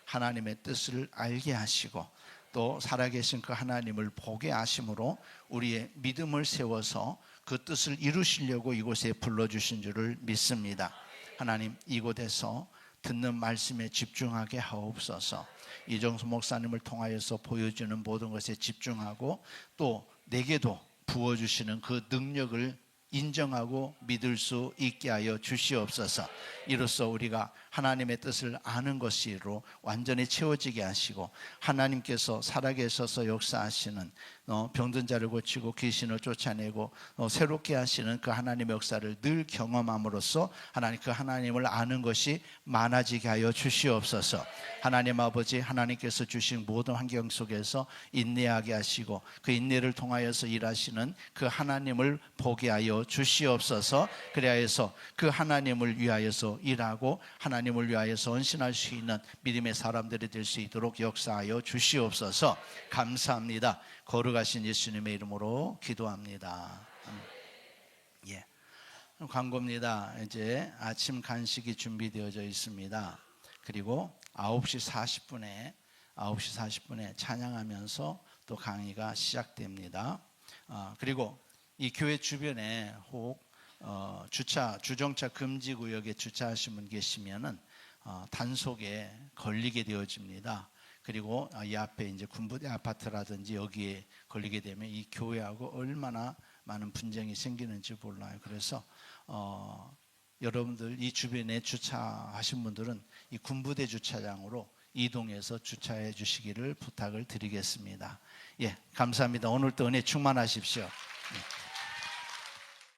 하나님의 뜻을 알게 하시고 또 살아계신 그 하나님을 보게 하심으로 우리의 믿음을 세워서 그 뜻을 이루시려고 이곳에 불러주신 줄을 믿습니다. 하나님 이곳에서 듣는 말씀에 집중하게 하옵소서. 이정수 목사님을 통하여서 보여주는 모든 것에 집중하고 또 내게도 부어주시는 그 능력을 인정하고 믿을 수 있게 하여 주시옵소서. 이로써 우리가 하나님의 뜻을 아는 것으로 완전히 채워지게 하시고 하나님께서 살아계셔서 역사하시는 병든 자를 고치고 귀신을 쫓아내고 새롭게 하시는 그 하나님의 역사를 늘 경험함으로써 하나님 그 하나님을 아는 것이 많아지게 하여 주시옵소서. 하나님 아버지 하나님께서 주신 모든 환경 속에서 인내하게 하시고 그 인내를 통하여서 일하시는 그 하나님을 보게 하여 주시옵소서. 그래야해서 그 하나님을 위하여서 일하고 하나님을 위하여서 헌신할 수 있는 믿음의 사람들이 될 수 있도록 역사하여 주시옵소서. 감사합니다. 거룩하신 예수님의 이름으로 기도합니다. 예. 광고입니다. 이제 아침 간식이 준비되어져 있습니다. 그리고 9시 40분에 찬양하면서 또 강의가 시작됩니다. 그리고 이 교회 주변에 혹 주정차 금지 구역에 주차하신 분 계시면은 단속에 걸리게 되어집니다. 그리고 이 앞에 이제 군부대 아파트라든지 여기에 걸리게 되면 이 교회하고 얼마나 많은 분쟁이 생기는지 몰라요. 그래서 여러분들 이 주변에 주차하신 분들은 이 군부대 주차장으로 이동해서 주차해 주시기를 부탁을 드리겠습니다. 예, 감사합니다. 오늘도 은혜 충만하십시오.